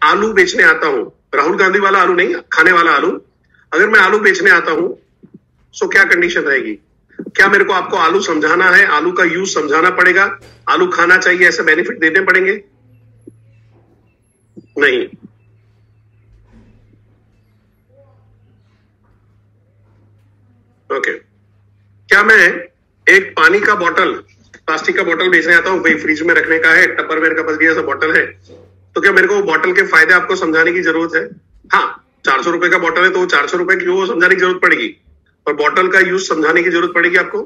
आलू बेचने आता हूं, राहुल गांधी वाला आलू नहीं, खाने वाला आलू, अगर मैं आलू बेचने आता हूं तो क्या कंडीशन रहेगी? क्या मेरे को आपको आलू समझाना है, आलू का यूज समझाना पड़ेगा, आलू खाना चाहिए ऐसे बेनिफिट देने पड़ेंगे? नहीं। ओके। क्या मैं एक पानी का बॉटल, प्लास्टिक का बॉटल बेचने आता हूं, भाई फ्रिज में रखने का है, टपरवेयर का बढ़िया सा बॉटल है, तो क्या मेरे को बॉटल के फायदे आपको समझाने की जरूरत है? हाँ, 400 रुपए का बॉटल है तो 400 रुपए की वो समझाने की जरूरत पड़ेगी, और बॉटल का यूज समझाने की जरूरत पड़ेगी आपको?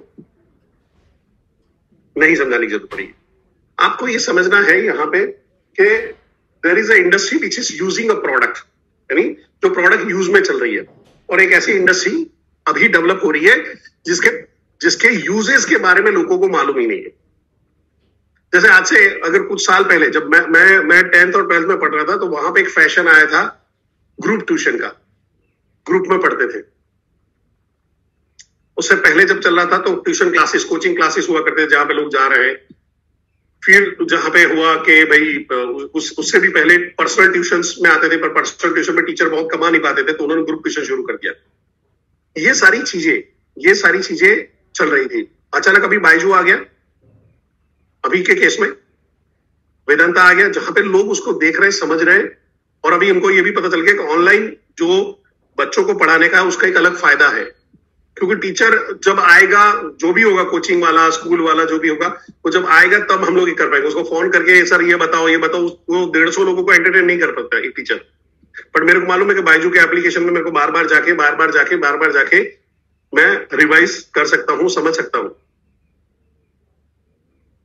नहीं समझाने की जरूरत पड़ेगी। आपको ये समझना है यहाँ पे कि there is a industry which is using a product, यानी जो प्रोडक्ट यूज में चल रही है, और एक ऐसी इंडस्ट्री अभी डेवलप हो रही है जिसके यूजेस के बारे में लोगों को मालूम ही नहीं है। जैसे आज से अगर कुछ साल पहले जब मैं 10th और 12th में पढ़ रहा था, तो वहां पे एक फैशन आया था ग्रुप ट्यूशन का, ग्रुप में पढ़ते थे। उससे पहले जब चल रहा था तो ट्यूशन क्लासेस, कोचिंग क्लासेस हुआ करते थे जहां पे लोग जा रहे हैं। फिर जहां पे हुआ कि भाई उससे भी पहले पर्सनल ट्यूशंस में आते थे, पर पर्सनल ट्यूशन में टीचर बहुत कमा नहीं पाते थे, तो उन्होंने ग्रुप ट्यूशन शुरू कर दिया। ये सारी चीजें चल रही थी। अचानक अभी बायजू आ गया, अभी के केस में वेदांता आ गया, जहां पे लोग उसको देख रहे हैं, समझ रहे हैं, और अभी उनको ये भी पता चल गया कि ऑनलाइन जो बच्चों को पढ़ाने का है उसका एक अलग फायदा है, क्योंकि टीचर जब आएगा, जो भी होगा, कोचिंग वाला, स्कूल वाला, जो भी होगा, वो जब आएगा तब हम लोग कर पाएंगे। उसको फोन करके सर ये बताओ, वो 150 लोगों को एंटरटेन नहीं कर पाता एक टीचर। पर मेरे को मालूम है कि बायजू के एप्लीकेशन में मेरे को बार बार जाके मैं रिवाइज कर सकता हूं, समझ सकता हूं।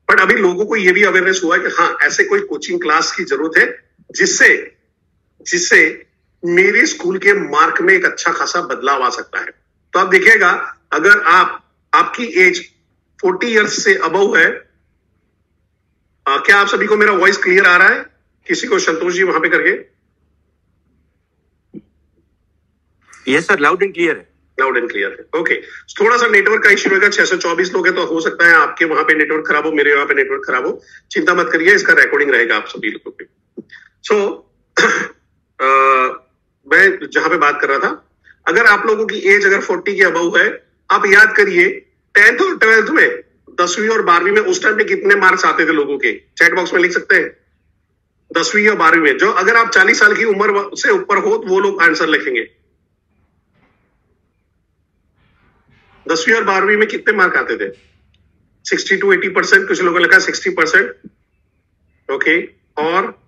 बट अभी लोगों को यह भी अवेयरनेस हुआ है कि हाँ, ऐसे कोई कोचिंग क्लास की जरूरत है जिससे मेरे स्कूल के मार्क में एक अच्छा खासा बदलाव आ सकता है। तो आप देखिएगा, अगर आपकी एज 40 इयर्स से अबव है, क्या आप सभी को मेरा वॉइस क्लियर आ रहा है? किसी को संतोष जी वहां पे करके? Yes sir, loud and clear है। लाउड एंड क्लियर है, ओके। थोड़ा सा नेटवर्क का इश्यू रहेगा, 624 लोग हैं तो हो सकता है आपके वहां पे नेटवर्क खराब हो, मेरे वहां पे नेटवर्क खराब हो। चिंता मत करिए, इसका रिकॉर्डिंग रहेगा आप सभी लोगों पे। मैं जहां पे बात कर रहा था, अगर आप लोगों की एज अगर 40 के अबव है, आप याद करिए 10th और 12th में, 10वीं और 12वीं में उस टाइम पे कितने मार्क्स आते थे लोगों के? चैट बॉक्स में लिख सकते हैं। 10वीं या 12वीं में, जो अगर आप 40 साल की उम्र से ऊपर हो तो वो लोग आंसर लिखेंगे। 10वीं और 12वीं में कितने मार्क आते थे? 60 to 80%, कुछ लोगों ने लिखा 60%। ओके, और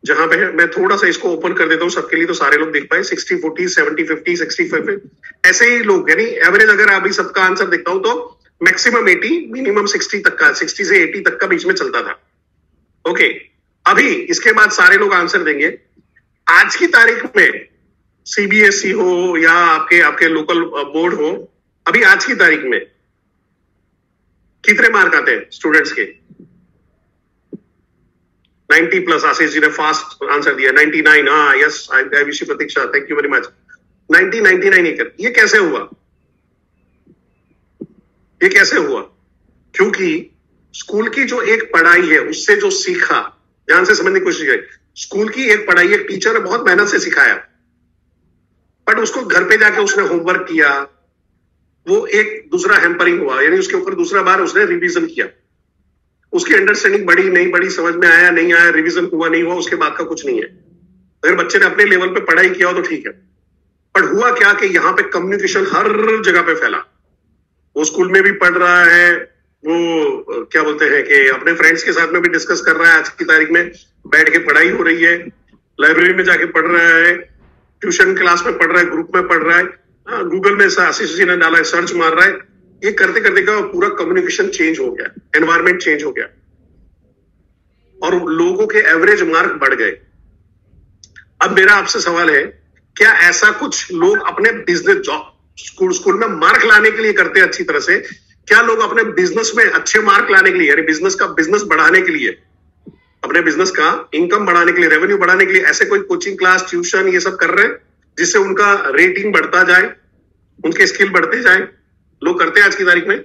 जहां पे मैं थोड़ा सा इसको ओपन कर देता हूं सबके लिए तो सारे लोग देख पाए, 60, 40, 70, 50, 65, ऐसे ही लोग, यानी एवरेज अगर अभी सबका आंसर देखता हूं तो मैक्सिमम 80, मिनिमम 60 तक का, 60 से 80 तक का बीच में चलता था। ओके, अभी इसके बाद सारे लोग आंसर देंगे। आज की तारीख में सीबीएसई हो या आपके लोकल बोर्ड हो, अभी आज की तारीख में कितने मार्क आते हैं स्टूडेंट्स के? 90 प्लस। आशीष जी ने फास्ट आंसर दिया, 99। हाँ, yes, I wish you Pratiksha, thank you very much. 90, 99 ये कैसे हुआ? ये कैसे हुआ? क्योंकि स्कूल की जो एक पढ़ाई है, उससे जो सीखा, ध्यान से समझने की कोशिश करें। स्कूल की एक पढ़ाई, एक टीचर ने बहुत मेहनत से सिखाया, बट उसको घर पे जाके उसने होमवर्क किया, वो एक दूसरा हैम्परिंग हुआ, यानी उसके ऊपर दूसरा बार उसने रिवीजन किया। उसकी अंडरस्टैंडिंग बढ़ी नहीं बढ़ी, समझ में आया नहीं आया, रिवीजन हुआ नहीं हुआ, उसके बाद का कुछ नहीं है। अगर बच्चे ने अपने लेवल पे पढ़ाई किया हो तो ठीक है, पर हुआ क्या कि यहाँ पे कम्युनिकेशन हर जगह पे फैला। वो स्कूल में भी पढ़ रहा है, वो क्या बोलते हैं कि अपने फ्रेंड्स के साथ में भी डिस्कस कर रहा है, आज की तारीख में बैठ के पढ़ाई हो रही है, लाइब्रेरी में जाके पढ़ रहा है, ट्यूशन क्लास में पढ़ रहा है, ग्रुप में पढ़ रहा है, गूगल में आशीष जी ने डाला है, सर्च मार रहा है। ये करते करते का पूरा कम्युनिकेशन चेंज हो गया, एनवायरमेंट चेंज हो गया, और लोगों के एवरेज मार्क बढ़ गए। अब मेरा आपसे सवाल है, क्या ऐसा कुछ लोग अपने बिजनेस जॉब स्कूल में मार्क लाने के लिए करते हैं अच्छी तरह से? क्या लोग अपने बिजनेस में अच्छे मार्क लाने के लिए, यानी बिजनेस बढ़ाने के लिए, अपने बिजनेस का इनकम बढ़ाने के लिए, रेवेन्यू बढ़ाने के लिए ऐसे कोई कोचिंग क्लास, ट्यूशन ये सब कर रहे हैं जिससे उनका रेटिंग बढ़ता जाए, उनके स्किल बढ़ते जाए? लोग करते हैं आज की तारीख में?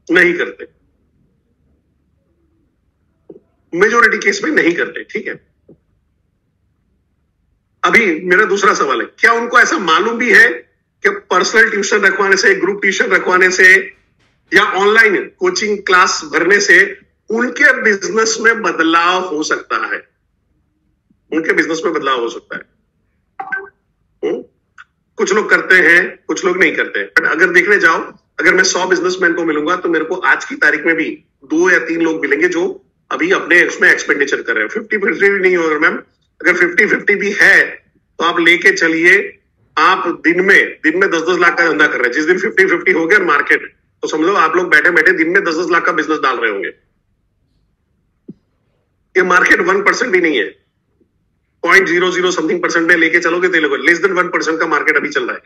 नहीं करते। मेजोरिटी केस में नहीं करते। ठीक है, अभी मेरा दूसरा सवाल है, क्या उनको ऐसा मालूम भी है कि पर्सनल ट्यूशन रखवाने से, ग्रुप ट्यूशन रखवाने से या ऑनलाइन कोचिंग क्लास भरने से उनके बिजनेस में बदलाव हो सकता है? उनके बिजनेस में बदलाव हो सकता है। कुछ लोग करते हैं, कुछ लोग नहीं करते। बट अगर देखने जाओ, अगर मैं 100 बिजनेसमैन को मिलूंगा तो मेरे को आज की तारीख में भी 2 या 3 लोग मिलेंगे जो अभी अपने उसमें एक्सपेंडिचर कर रहे हैं। 50-50 भी नहीं होगा मैम। अगर 50-50 भी है तो आप लेके चलिए, आप दिन में 10-10 लाख का धंधा कर रहे हैं। जिस दिन 50-50 हो गया मार्केट, तो समझो आप लोग बैठे बैठे दिन में 10-10 लाख का बिजनेस डाल रहे होंगे। ये मार्केट 1% भी नहीं है, 0.00 समथिंग परसेंट में लेके चलोगे तो लोग लेस देन 1% का मार्केट अभी चल रहा है,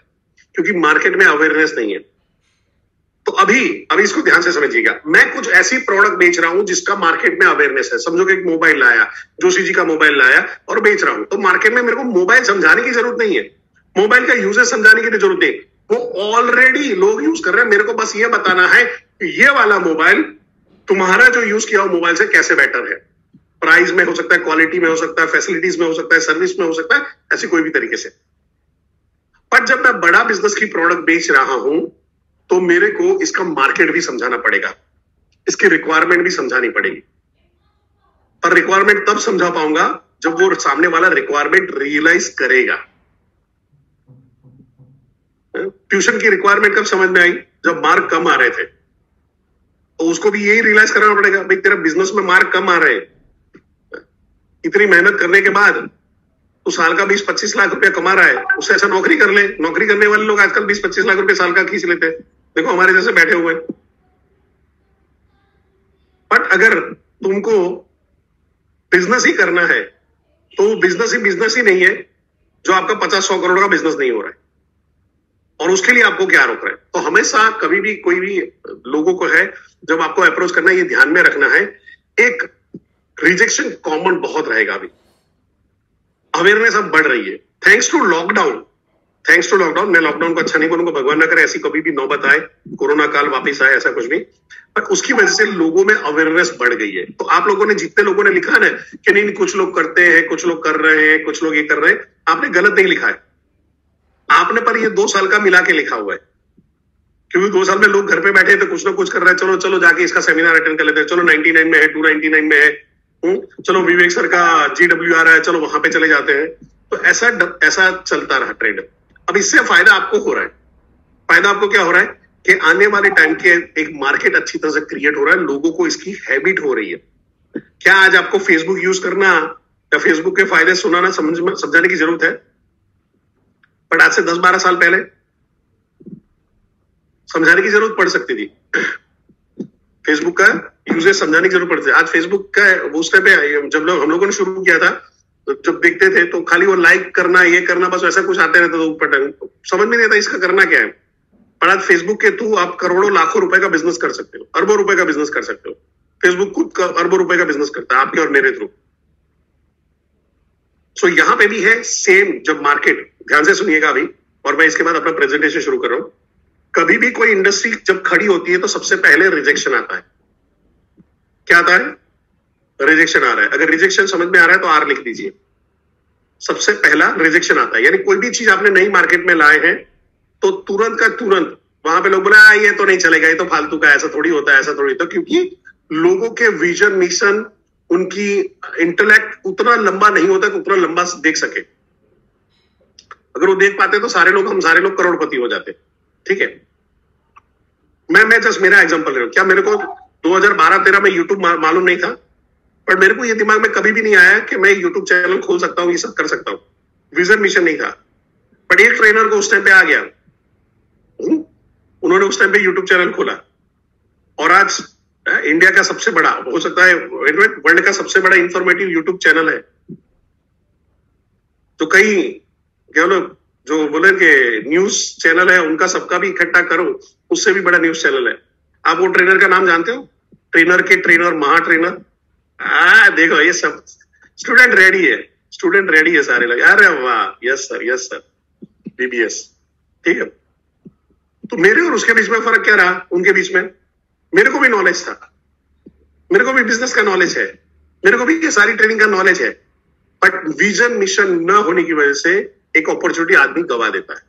क्योंकि मार्केट में अवेयरनेस नहीं है। तो अभी इसको ध्यान से समझिएगा, मैं कुछ ऐसी प्रोडक्ट बेच रहा हूं जिसका मार्केट में अवेयरनेस है। समझो कि एक मोबाइल लाया, जोशी जी का मोबाइल लाया और बेच रहा हूं, तो मार्केट में मेरे को मोबाइल समझाने की जरूरत नहीं है, मोबाइल का यूजेस समझाने की जरूरत नहीं, वो ऑलरेडी लोग यूज कर रहे हैं। मेरे को बस ये बताना है कि ये वाला मोबाइल तुम्हारा जो यूज किया हो मोबाइल से कैसे बेटर है। प्राइस में हो सकता है, क्वालिटी में हो सकता है, फैसिलिटीज में हो सकता है, सर्विस में हो सकता है, ऐसी कोई भी तरीके से। पर जब मैं बड़ा बिजनेस की प्रोडक्ट बेच रहा हूं तो मेरे को इसका मार्केट भी समझाना पड़ेगा, इसकी रिक्वायरमेंट भी समझानी पड़ेगी। पर रिक्वायरमेंट तब समझा पाऊंगा जब वो सामने वाला रिक्वायरमेंट रियलाइज करेगा। ट्यूशन की रिक्वायरमेंट कब समझ में आई? जब मार्क कम आ रहे थे, तो उसको भी यही रियलाइज कराना पड़ेगा, भाई तेरा बिजनेस में मार्क कम आ रहे हैं, इतनी मेहनत करने के बाद तो साल का 20-25 लाख रुपया कमा रहा है, उससे ऐसा नौकरी कर ले। नौकरी करने वाले लोग आजकल 20-25 लाख रुपए साल का खींच लेते हैं, देखो हमारे जैसे बैठे हुए हैं। बट अगर तुमको बिजनेस ही करना है तो बिजनेस ही नहीं है जो आपका 50-100 करोड़ का बिजनेस नहीं हो रहा है, और उसके लिए आपको क्या रोक रहा है। तो हमेशा कभी भी कोई भी लोगों को है, जब आपको अप्रोच करना है, ये ध्यान में रखना है, एक रिजेक्शन कॉमन बहुत रहेगा। अभी अवेयरनेस अब बढ़ रही है थैंक्स टू लॉकडाउन। मैं लॉकडाउन को अच्छा नहीं बोलूंगा, भगवान ना करे ऐसी कभी भी नौबत आए, कोरोना काल वापस आए, ऐसा कुछ भी। पर उसकी वजह से लोगों में अवेयरनेस बढ़ गई है। तो आप लोगों ने, जितने लोगों ने लिखा ना कि नहीं कुछ लोग करते हैं, कुछ लोग कर रहे हैं, कुछ लोग ये कर रहे हैं, आपने गलत नहीं लिखा है। आपने पर ये 2 साल का मिला के लिखा हुआ है, क्योंकि 2 साल में लोग घर पे बैठे तो कुछ ना कुछ कर रहे हैं। चलो जाके इसका सेमिनार अटेंड कर लेते हैं, चलो 99 में है, 299 में है, चलो विवेक सर का GW आ रहा है, चलो वहां पे चले जाते हैं। तो ऐसा चलता रहा ट्रेंड। अब इससे फायदा आपको हो रहा है। फायदा आपको क्या हो रहा है कि आने वाले टाइम के एक मार्केट अच्छी तरह से क्रिएट हो रहा है, लोगों को इसकी हैबिट हो रही है। क्या आज आपको फेसबुक यूज करना या फेसबुक के फायदे सुनाना समझाने की जरूरत है? बट आज से 10-12 साल पहले समझाने की जरूरत पड़ सकती थी, फेसबुक का यूजेज समझाने की जरूरत पड़ती है। आज फेसबुक का उस टाइम पे जब हम लोगों ने शुरू किया था, जब देखते थे तो खाली वो लाइक करना, ये करना, बस ऐसा कुछ आते रहता था ऊपर, समझ में नहीं आता इसका करना क्या है। पर आज फेसबुक के थ्रू आप करोड़ों लाखों रुपए का बिजनेस कर सकते हो, अरबों रुपए का बिजनेस कर सकते हो। फेसबुक खुद का अरबों रुपए का बिजनेस करता है आपके और मेरे थ्रू। सो यहां पे भी है सेम। जब मार्केट, ध्यान से सुनिएगा अभी, और मैं इसके बाद अपना प्रेजेंटेशन शुरू कर रहा हूं। कभी भी कोई इंडस्ट्री जब खड़ी होती है तो सबसे पहले रिजेक्शन आता है। क्या आता है? रिजेक्शन आ रहा है। अगर रिजेक्शन समझ में आ रहा है तो R लिख दीजिए। सबसे पहला रिजेक्शन आता है, यानी कोई भी चीज आपने नई मार्केट में लाए हैं तो तुरंत का तुरंत वहां पे लोग बोला ये तो नहीं चलेगा, ये तो फालतू का, ऐसा थोड़ी होता है, ऐसा थोड़ी होता है। क्योंकि लोगों के विजन, मिशन, उनकी इंटेलेक्ट उतना लंबा नहीं होता कि उतना लंबा देख सके। अगर वो देख पाते तो हम सारे लोग करोड़पति हो जाते। ठीक है, मैं जस्ट मेरा एग्जांपल ले रहा हूं। क्या मेरे को 2012-13 में यूट्यूब मालूम नहीं था? पर मेरे को ये दिमाग में कभी भी नहीं आया कि मैं यूट्यूब चैनल खोल सकता हूं, ये सब कर सकता हूं। विजन मिशन नहीं था। बट एक ट्रेनर को उस टाइम पे आ गया, उन्होंने उस टाइम पे यूट्यूब चैनल खोला, और आज इंडिया का सबसे बड़ा, हो सकता है वर्ल्ड का सबसे बड़ा इंफॉर्मेटिव यूट्यूब चैनल है। तो कई क्या जो बोले कि न्यूज चैनल है उनका सबका भी इकट्ठा करो, उससे भी बड़ा न्यूज चैनल है। आप वो ट्रेनर का नाम जानते हो? ट्रेनर के ट्रेनर, महा ट्रेनर। देखो ये सब स्टूडेंट रेडी है सारे लोग। अरे वाह, यस सर BBS। ठीक है, तो मेरे और उसके बीच में फर्क क्या रहा? उनके बीच में मेरे को भी नॉलेज था, मेरे को भी बिजनेस का नॉलेज है, मेरे को भी ये सारी ट्रेनिंग का नॉलेज है, बट विजन मिशन न होने की वजह से एक अपॉर्चुनिटी आदमी गवा देता है।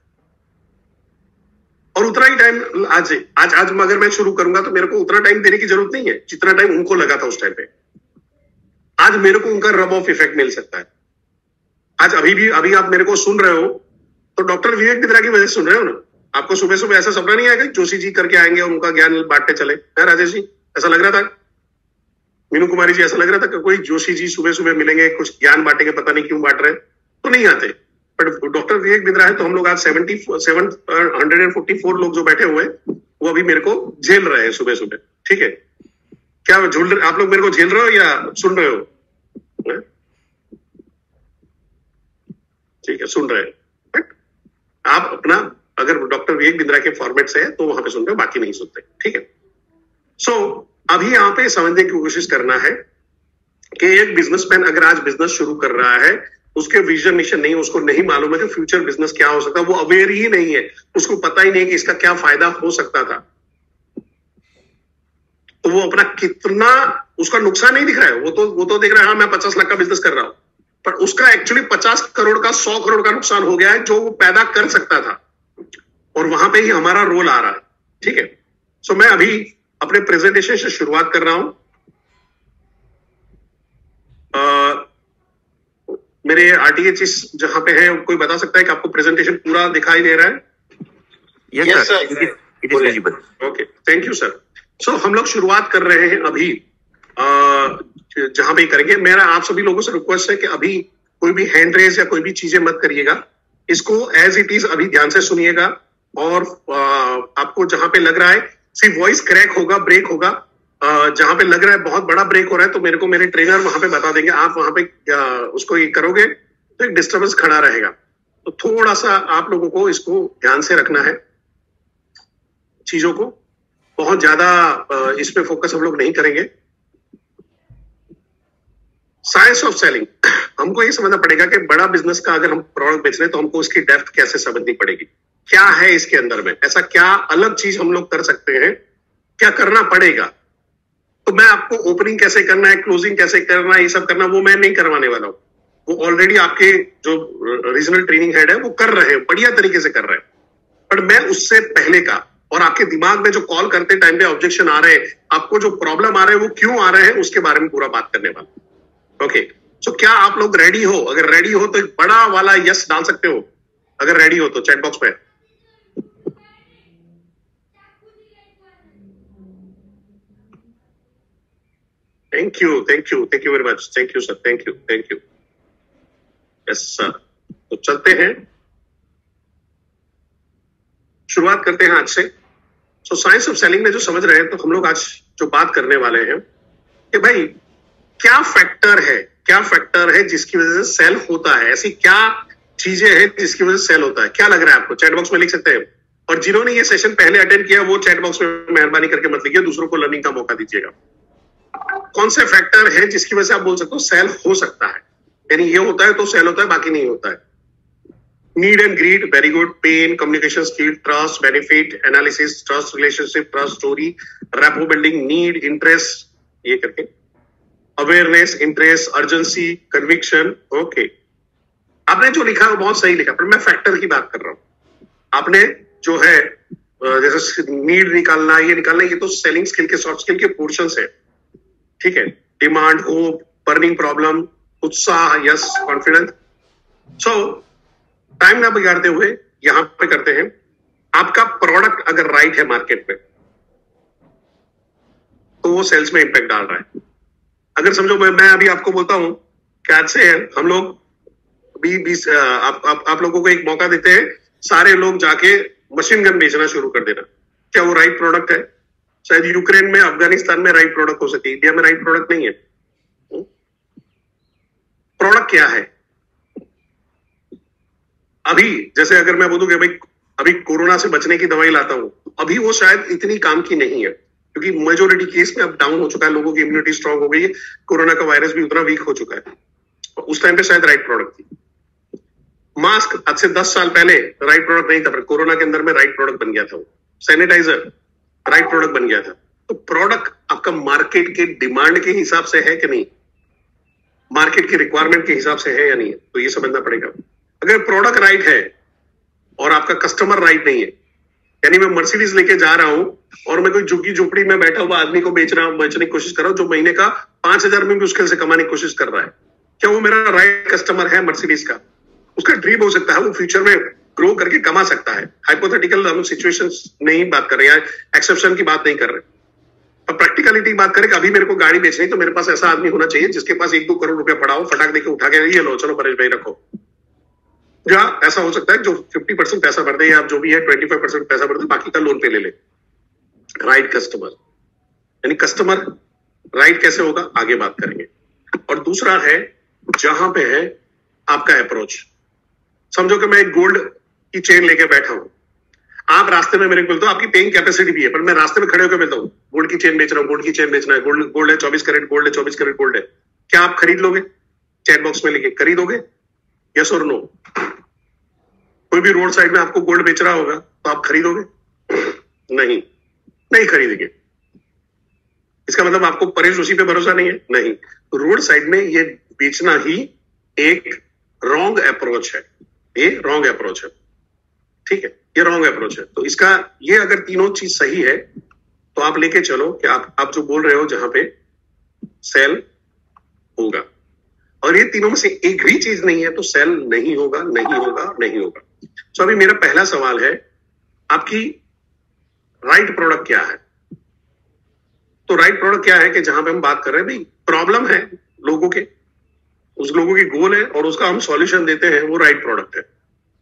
और उतना ही टाइम आज आज आज अगर मैं शुरू करूंगा तो मेरे को उतना टाइम देने की जरूरत नहीं है जितना टाइम उनको लगा था उस टाइम पे। आज मेरे को उनका रब ऑफ इफेक्ट मिल सकता है। आज अभी आप मेरे को सुन रहे हो तो डॉक्टर विवेक बिंद्रा की वजह से सुन रहे हो ना। आपको सुबह सुबह ऐसा सपना नहीं आएगा जोशी जी करके आएंगे और उनका ज्ञान बांटते चले? है राजेश जी, ऐसा लग रहा था? मीनू कुमारी जी, ऐसा लग रहा था कि कोई जोशी जी सुबह सुबह मिलेंगे, कुछ ज्ञान बांटेंगे, पता नहीं क्यों बांट रहे, तो नहीं आते। बट डॉक्टर विवेक बिंद्रा है तो हम लोग आज 144 लोग जो बैठे हुए हैं वो अभी मेरे को झेल रहे हैं सुबह सुबह। ठीक है, क्या आप लोग मेरे को झेल रहे हो या सुन रहे हो? ठीक है, सुन रहे हैं। बट आप अपना अगर डॉक्टर विवेक बिंद्रा के फॉर्मेट से है तो वहां पे सुनते हो, बाकी नहीं सुनते। ठीक है, सो अभी यहां पे समझने की कोशिश करना है कि एक बिजनेसमैन अगर आज बिजनेस शुरू कर रहा है, उसके विजन मिशन नहीं, उसको नहीं मालूम है कि फ्यूचर बिजनेस क्या हो सकता है, वो अवेयर ही नहीं है, उसको पता ही नहीं है कि इसका क्या फायदा हो सकता था, तो वो अपना कितना, उसका नुकसान नहीं दिख रहा है। वो तो देख रहा है हाँ मैं 50 लाख का बिजनेस कर रहा हूं, पर उसका एक्चुअली 50 करोड़ का 100 करोड़ का नुकसान हो गया है जो वो पैदा कर सकता था। और वहां पे ही हमारा रोल आ रहा है। ठीक है, सो मैं अभी अपने प्रेजेंटेशन से शुरुआत कर रहा हूं। मेरे आरटीएच जहां पे है, कोई बता सकता है कि आपको प्रेजेंटेशन पूरा दिखाई दे रहा है? Yes sir, it is visible. Okay, thank you sir. So हम लोग शुरुआत कर रहे हैं अभी जहां पे करेंगे। मेरा आप सभी लोगों से रिक्वेस्ट है कि अभी कोई भी हैंड रेज या कोई भी चीजें मत करिएगा, इसको एज इट इज अभी ध्यान से सुनिएगा। और आपको जहां पे लग रहा है सिर्फ वॉइस क्रैक होगा, ब्रेक होगा, जहां पे लग रहा है बहुत बड़ा ब्रेक हो रहा है तो मेरे को मेरे ट्रेनर वहां पे बता देंगे। आप वहां पे उसको ये करोगे तो एक डिस्टर्बेंस खड़ा रहेगा, तो थोड़ा सा आप लोगों को इसको ध्यान से रखना है चीजों को। बहुत ज्यादा इस पे फोकस हम लोग नहीं करेंगे। साइंस ऑफ सेलिंग, हमको ये समझना पड़ेगा कि बड़ा बिजनेस का अगर हम प्रोडक्ट बेच रहे हैं तो हमको उसकी डेप्थ कैसे समझनी पड़ेगी, क्या है इसके अंदर में, ऐसा क्या अलग चीज हम लोग कर सकते हैं, क्या करना पड़ेगा। तो मैं आपको ओपनिंग कैसे करना है, क्लोजिंग कैसे करना है, ये सब करना वो मैं नहीं करवाने वाला हूं। वो ऑलरेडी आपके जो रीजनल ट्रेनिंग हेड है वो कर रहे हैं, बढ़िया तरीके से कर रहे हैं। पर मैं उससे पहले का, और आपके दिमाग में जो कॉल करते टाइम पे ऑब्जेक्शन आ रहे हैं, आपको जो प्रॉब्लम आ रहे हैं वो क्यों आ रहे हैं, उसके बारे में पूरा बात करने वाला। ओके, सो क्या आप लोग रेडी हो? अगर रेडी हो तो एक बड़ा वाला यस डाल सकते हो, अगर रेडी हो तो चैट बॉक्स में। Thank you very much, thank you sir, thank you. Yes sir, तो चलते हैं, शुरुआत करते हैं आज से। सो साइंस ऑफ सेलिंग में जो समझ रहे हैं, तो हम लोग आज जो बात करने वाले हैं कि भाई क्या फैक्टर है जिसकी वजह से सेल होता है, ऐसी क्या चीजें हैं जिसकी वजह से सेल होता है। क्या लग रहा है आपको? चैट बॉक्स में लिख सकते हैं। और जिन्होंने ये सेशन पहले अटेंड किया वो चैट बॉक्स में मेहरबानी करके मत लिखिए, दूसरों को लर्निंग का मौका दीजिएगा। कौन से फैक्टर है जिसकी वजह से आप बोल सकते हो सेल हो सकता है, यानी ये होता है तो सेल होता है, बाकी नहीं होता है। Need and greed, very good. Pain, communication skill, trust, benefit, analysis, trust, relationship, trust, story, rapport building, need, interest, ये करके awareness, interest, urgency, conviction. Okay, आपने जो लिखा है वो बहुत सही लिखा, पर मैं फैक्टर की बात कर रहा हूं। आपने जो है जैसे नीड निकालना, ये तो सेलिंग स्किल के, सॉफ्ट स्किल के पोर्शंस है। ठीक है, डिमांड, होप, बर्निंग प्रॉब्लम, उत्साह, यस, कॉन्फिडेंस। सो टाइम ना बिगाड़ते हुए यहां पे करते हैं। आपका प्रोडक्ट अगर राइट है मार्केट में तो वो सेल्स में इंपैक्ट डाल रहा है। अगर समझो मैं अभी आपको बोलता हूं कि आज से हम लोग आप लोगों को एक मौका देते हैं, सारे लोग जाके मशीन गन बेचना शुरू कर देना। क्या वो राइट प्रोडक्ट है? शायद यूक्रेन में, अफगानिस्तान में राइट प्रोडक्ट हो सकती है, इंडिया में राइट प्रोडक्ट नहीं है। प्रोडक्ट क्या है? अभी जैसे अगर मैं बोलूं कि भाई अभी कोरोना से बचने की दवाई लाता हूं, अभी वो शायद इतनी काम की नहीं है, क्योंकि मेजोरिटी केस में अब डाउन हो चुका है, लोगों की इम्यूनिटी स्ट्रांग हो गई है, कोरोना का वायरस भी उतना वीक हो चुका है। उस टाइम पे शायद राइट प्रोडक्ट थी। मास्क आज से 10 साल पहले राइट प्रोडक्ट नहीं था, पर कोरोना के अंदर में राइट प्रोडक्ट बन गया था। वो सैनिटाइजर राइट प्रोडक्ट बन गया था। तो प्रोडक्ट आपका मार्केट के डिमांड के हिसाब से है कि नहीं? मार्केट की रिक्वायरमेंट के हिसाब से है या नहीं है, तो ये समझना पड़ेगा। अगर प्रोडक्ट राइट है और आपका कस्टमर राइट नहीं है, यानी मैं मर्सिडीज लेके जा रहा हूं और मैं कोई झुग्गी झोपड़ी में बैठा हुआ आदमी को बेचने की कोशिश कर रहा हूं, जो महीने का 5,000 में भी मुश्किल से कमाने की कोशिश कर रहा है, क्या वो मेरा राइट कस्टमर है मर्सिडीज का? उसका ड्रीम हो सकता है, वो फ्यूचर में ग्रो करके कमा सकता है। हाइपोथेटिकल हम सिचुएशंस नहीं बात कर रहे हैं, एक्सेप्शन की बात नहीं कर रहे। अब प्रैक्टिकलिटी बात करें कि अभी मेरे को गाड़ी बेचनी, तो मेरे पास ऐसा आदमी होना चाहिए जिसके पास 1-2 करोड़ रुपया पड़ा हो, फटाक देके उठा के ये लो, चलो परेश भाई रखो। या ऐसा हो सकता है जो 50% पैसा भर दे, या जो भी है 25% पैसा भर दे, बाकी का लोन पे ले ले। राइट कस्टमर, यानी कस्टमर राइट कैसे होगा आगे बात करेंगे। और दूसरा है जहां पे है आपका अप्रोच। समझो कि मैं एक गोल्ड की चेन लेके बैठा हूं, आप रास्ते में मेरे को बोलते हो आपकी पेइंग कैपेसिटी भी है, पर मैं रास्ते में खड़े होकर बोलता हूँ गोल्ड की चेन बेच रहा हूँ, गोल्ड की चेन बेचना है, गोल्ड है 24 कैरेट गोल्ड है, 24 कैरेट गोल्ड है, क्या आप खरीद लोगे? चैट बॉक्स में लिखे खरीदोगे, यस और नो? कोई भी रोड साइड में आपको गोल्ड बेच रहा होगा तो आप खरीदोगे? नहीं खरीदेंगे। इसका मतलब आपको परेश जोशी पे भरोसा नहीं है? नहीं। तो रोड साइड में ये बेचना ही एक रॉन्ग अप्रोच है, ये रॉन्ग अप्रोच है, ठीक है, ये रॉन्ग अप्रोच है। तो इसका ये अगर तीनों चीज सही है तो आप लेके चलो कि आप जो बोल रहे हो जहां पे सेल होगा, और ये तीनों में से एक भी चीज नहीं है तो सेल नहीं होगा, नहीं होगा, नहीं होगा। तो अभी मेरा पहला सवाल है, आपकी राइट प्रोडक्ट क्या है? तो राइट प्रोडक्ट क्या है कि जहां पे हम बात कर रहे हैं भाई प्रॉब्लम है लोगों के, उस लोगों की गोल है और उसका हम सॉल्यूशन देते हैं, वो राइट प्रोडक्ट है,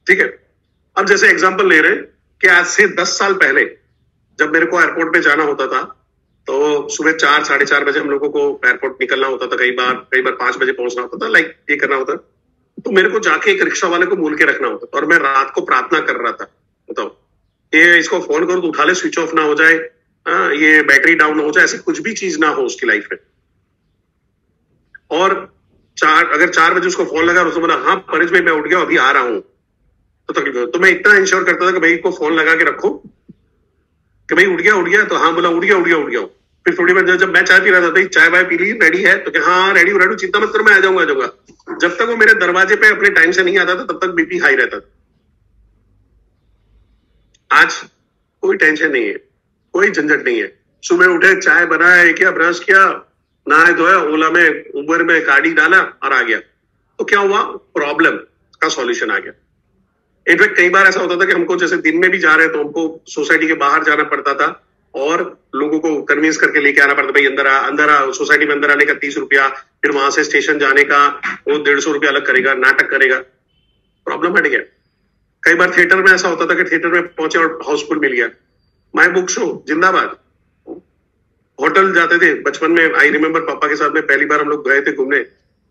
ठीक है। अब जैसे एग्जांपल ले रहे हैं कि आज से 10 साल पहले जब मेरे को एयरपोर्ट पे जाना होता था तो सुबह 4 साढ़े 4 बजे हम लोगों को एयरपोर्ट निकलना होता था, कई बार 5 बजे पहुंचना होता था, लाइक ये करना होता। तो मेरे को जाके एक रिक्शा वाले को बोल के रखना होता था, और मैं रात को प्रार्थना कर रहा था, बताओ ये इसको फोन करो तो उठा ले, स्विच ऑफ ना हो जाए, ये बैटरी डाउन हो जाए, ऐसी कुछ भी चीज ना हो उसकी लाइफ में। और अगर 4 बजे उसको फोन लगा और उसने बोला हाँ परेश भाई मैं उठ गया अभी आ रहा हूं, तो तकलीफ हो। तो मैं इतना इंश्योर करता था कि भाई को फोन लगा के रखो कि भाई उठ गया, तो हाँ बोला उठ गया। फिर थोड़ी देर जब मैं चाय पी रहा था, भाई चाय वाय पी ली, रेडी है? तो क्या हाँ रेडी, चिंता मत करो मैं आ जाऊंगा। जब तक वो मेरे दरवाजे पे अपने टाइम से नहीं आता था तब तक बीपी हाई रहता था। आज कोई टेंशन नहीं है, कोई झंझट नहीं है। सुबह उठे, चाय बनाया, क्या ब्रश किया, नहाए धोया, ओला में उबर में गाड़ी डाला और आ गया। तो क्या हुआ? प्रॉब्लम का सॉल्यूशन आ गया। इनफैक्ट कई बार ऐसा होता था कि हमको जैसे दिन में भी जा रहे हैं तो हमको सोसाइटी के बाहर जाना पड़ता था और लोगों को कन्विंस करके लेके आना पड़ता, भाई अंदर आ। सोसाइटी में अंदर आने का 30 रुपया, फिर वहां से स्टेशन जाने का वो 150 रुपया अलग करेगा, नाटक करेगा। प्रॉब्लम हट गया। कई बार थिएटर में ऐसा होता था कि थिएटर में पहुंचे और हाउसफुल मिल गया। माय बुक शो जिंदाबाद। होटल जाते थे बचपन में, आई रिमेम्बर पापा के साथ में पहली बार हम लोग गए थे घूमने,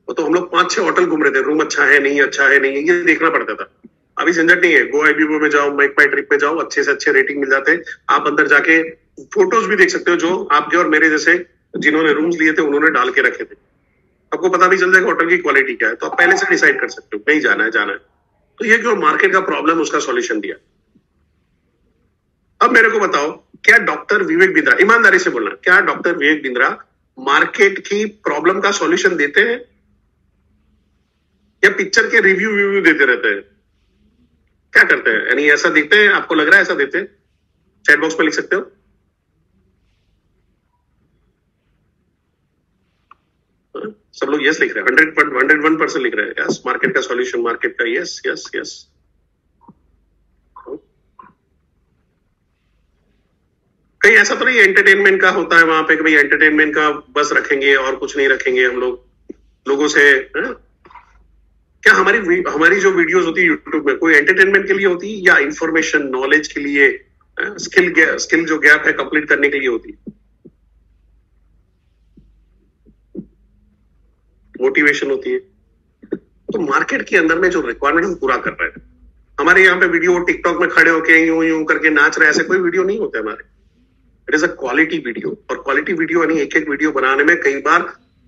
तो हम लोग 5-6 होटल घूम रहे थे, रूम अच्छा है नहीं, अच्छा है नहीं, ये देखना पड़ता था। अभी झंझट नहीं है, गो आईबीबो में जाओ, मेक माई ट्रिप में जाओ, अच्छे से अच्छे रेटिंग मिल जाते हैं। आप अंदर जाके फोटोज भी देख सकते हो जो आपके और मेरे जैसे जिन्होंने रूम्स लिए थे उन्होंने डाल के रखे थे। आपको पता भी चल जाएगा होटल की क्वालिटी क्या है, तो आप पहले से डिसाइड कर सकते हो नहीं जाना है। तो ये क्यों मार्केट का प्रॉब्लम, उसका सॉल्यूशन दिया। अब मेरे को बताओ, क्या डॉक्टर विवेक बिंद्रा, ईमानदारी से बोलना, क्या डॉक्टर विवेक बिंद्रा मार्केट की प्रॉब्लम का सॉल्यूशन देते हैं या पिक्चर के रिव्यू देते रहते हैं? क्या करते हैं? यानी ऐसा देखते हैं, आपको लग रहा है ऐसा देते हैं? चैट बॉक्स में लिख सकते हो। सब लोग यस लिख रहे हैं, 101% लिख रहे हैं यस। मार्केट का सॉल्यूशन, मार्केट का यस यस यस। कहीं ऐसा तो नहीं एंटरटेनमेंट का होता है वहां पे कि भाई एंटरटेनमेंट का बस रखेंगे और कुछ नहीं रखेंगे हम लोगों से है? क्या हमारी जो वीडियोस होती है यूट्यूब में, कोई एंटरटेनमेंट के लिए होती है या इंफॉर्मेशन नॉलेज के लिए, स्किल जो गैप है कंप्लीट करने के लिए होती है, मोटिवेशन होती है? तो मार्केट के अंदर में जो रिक्वायरमेंट हम पूरा कर रहे हैं, हमारे यहाँ पे वीडियो टिकटॉक में खड़े होके यूं करके नाच रहे, ऐसे कोई वीडियो नहीं होते हमारे। It is a quality video, और क्वालिटी वीडियो यानी एक वीडियो बनाने में कई बार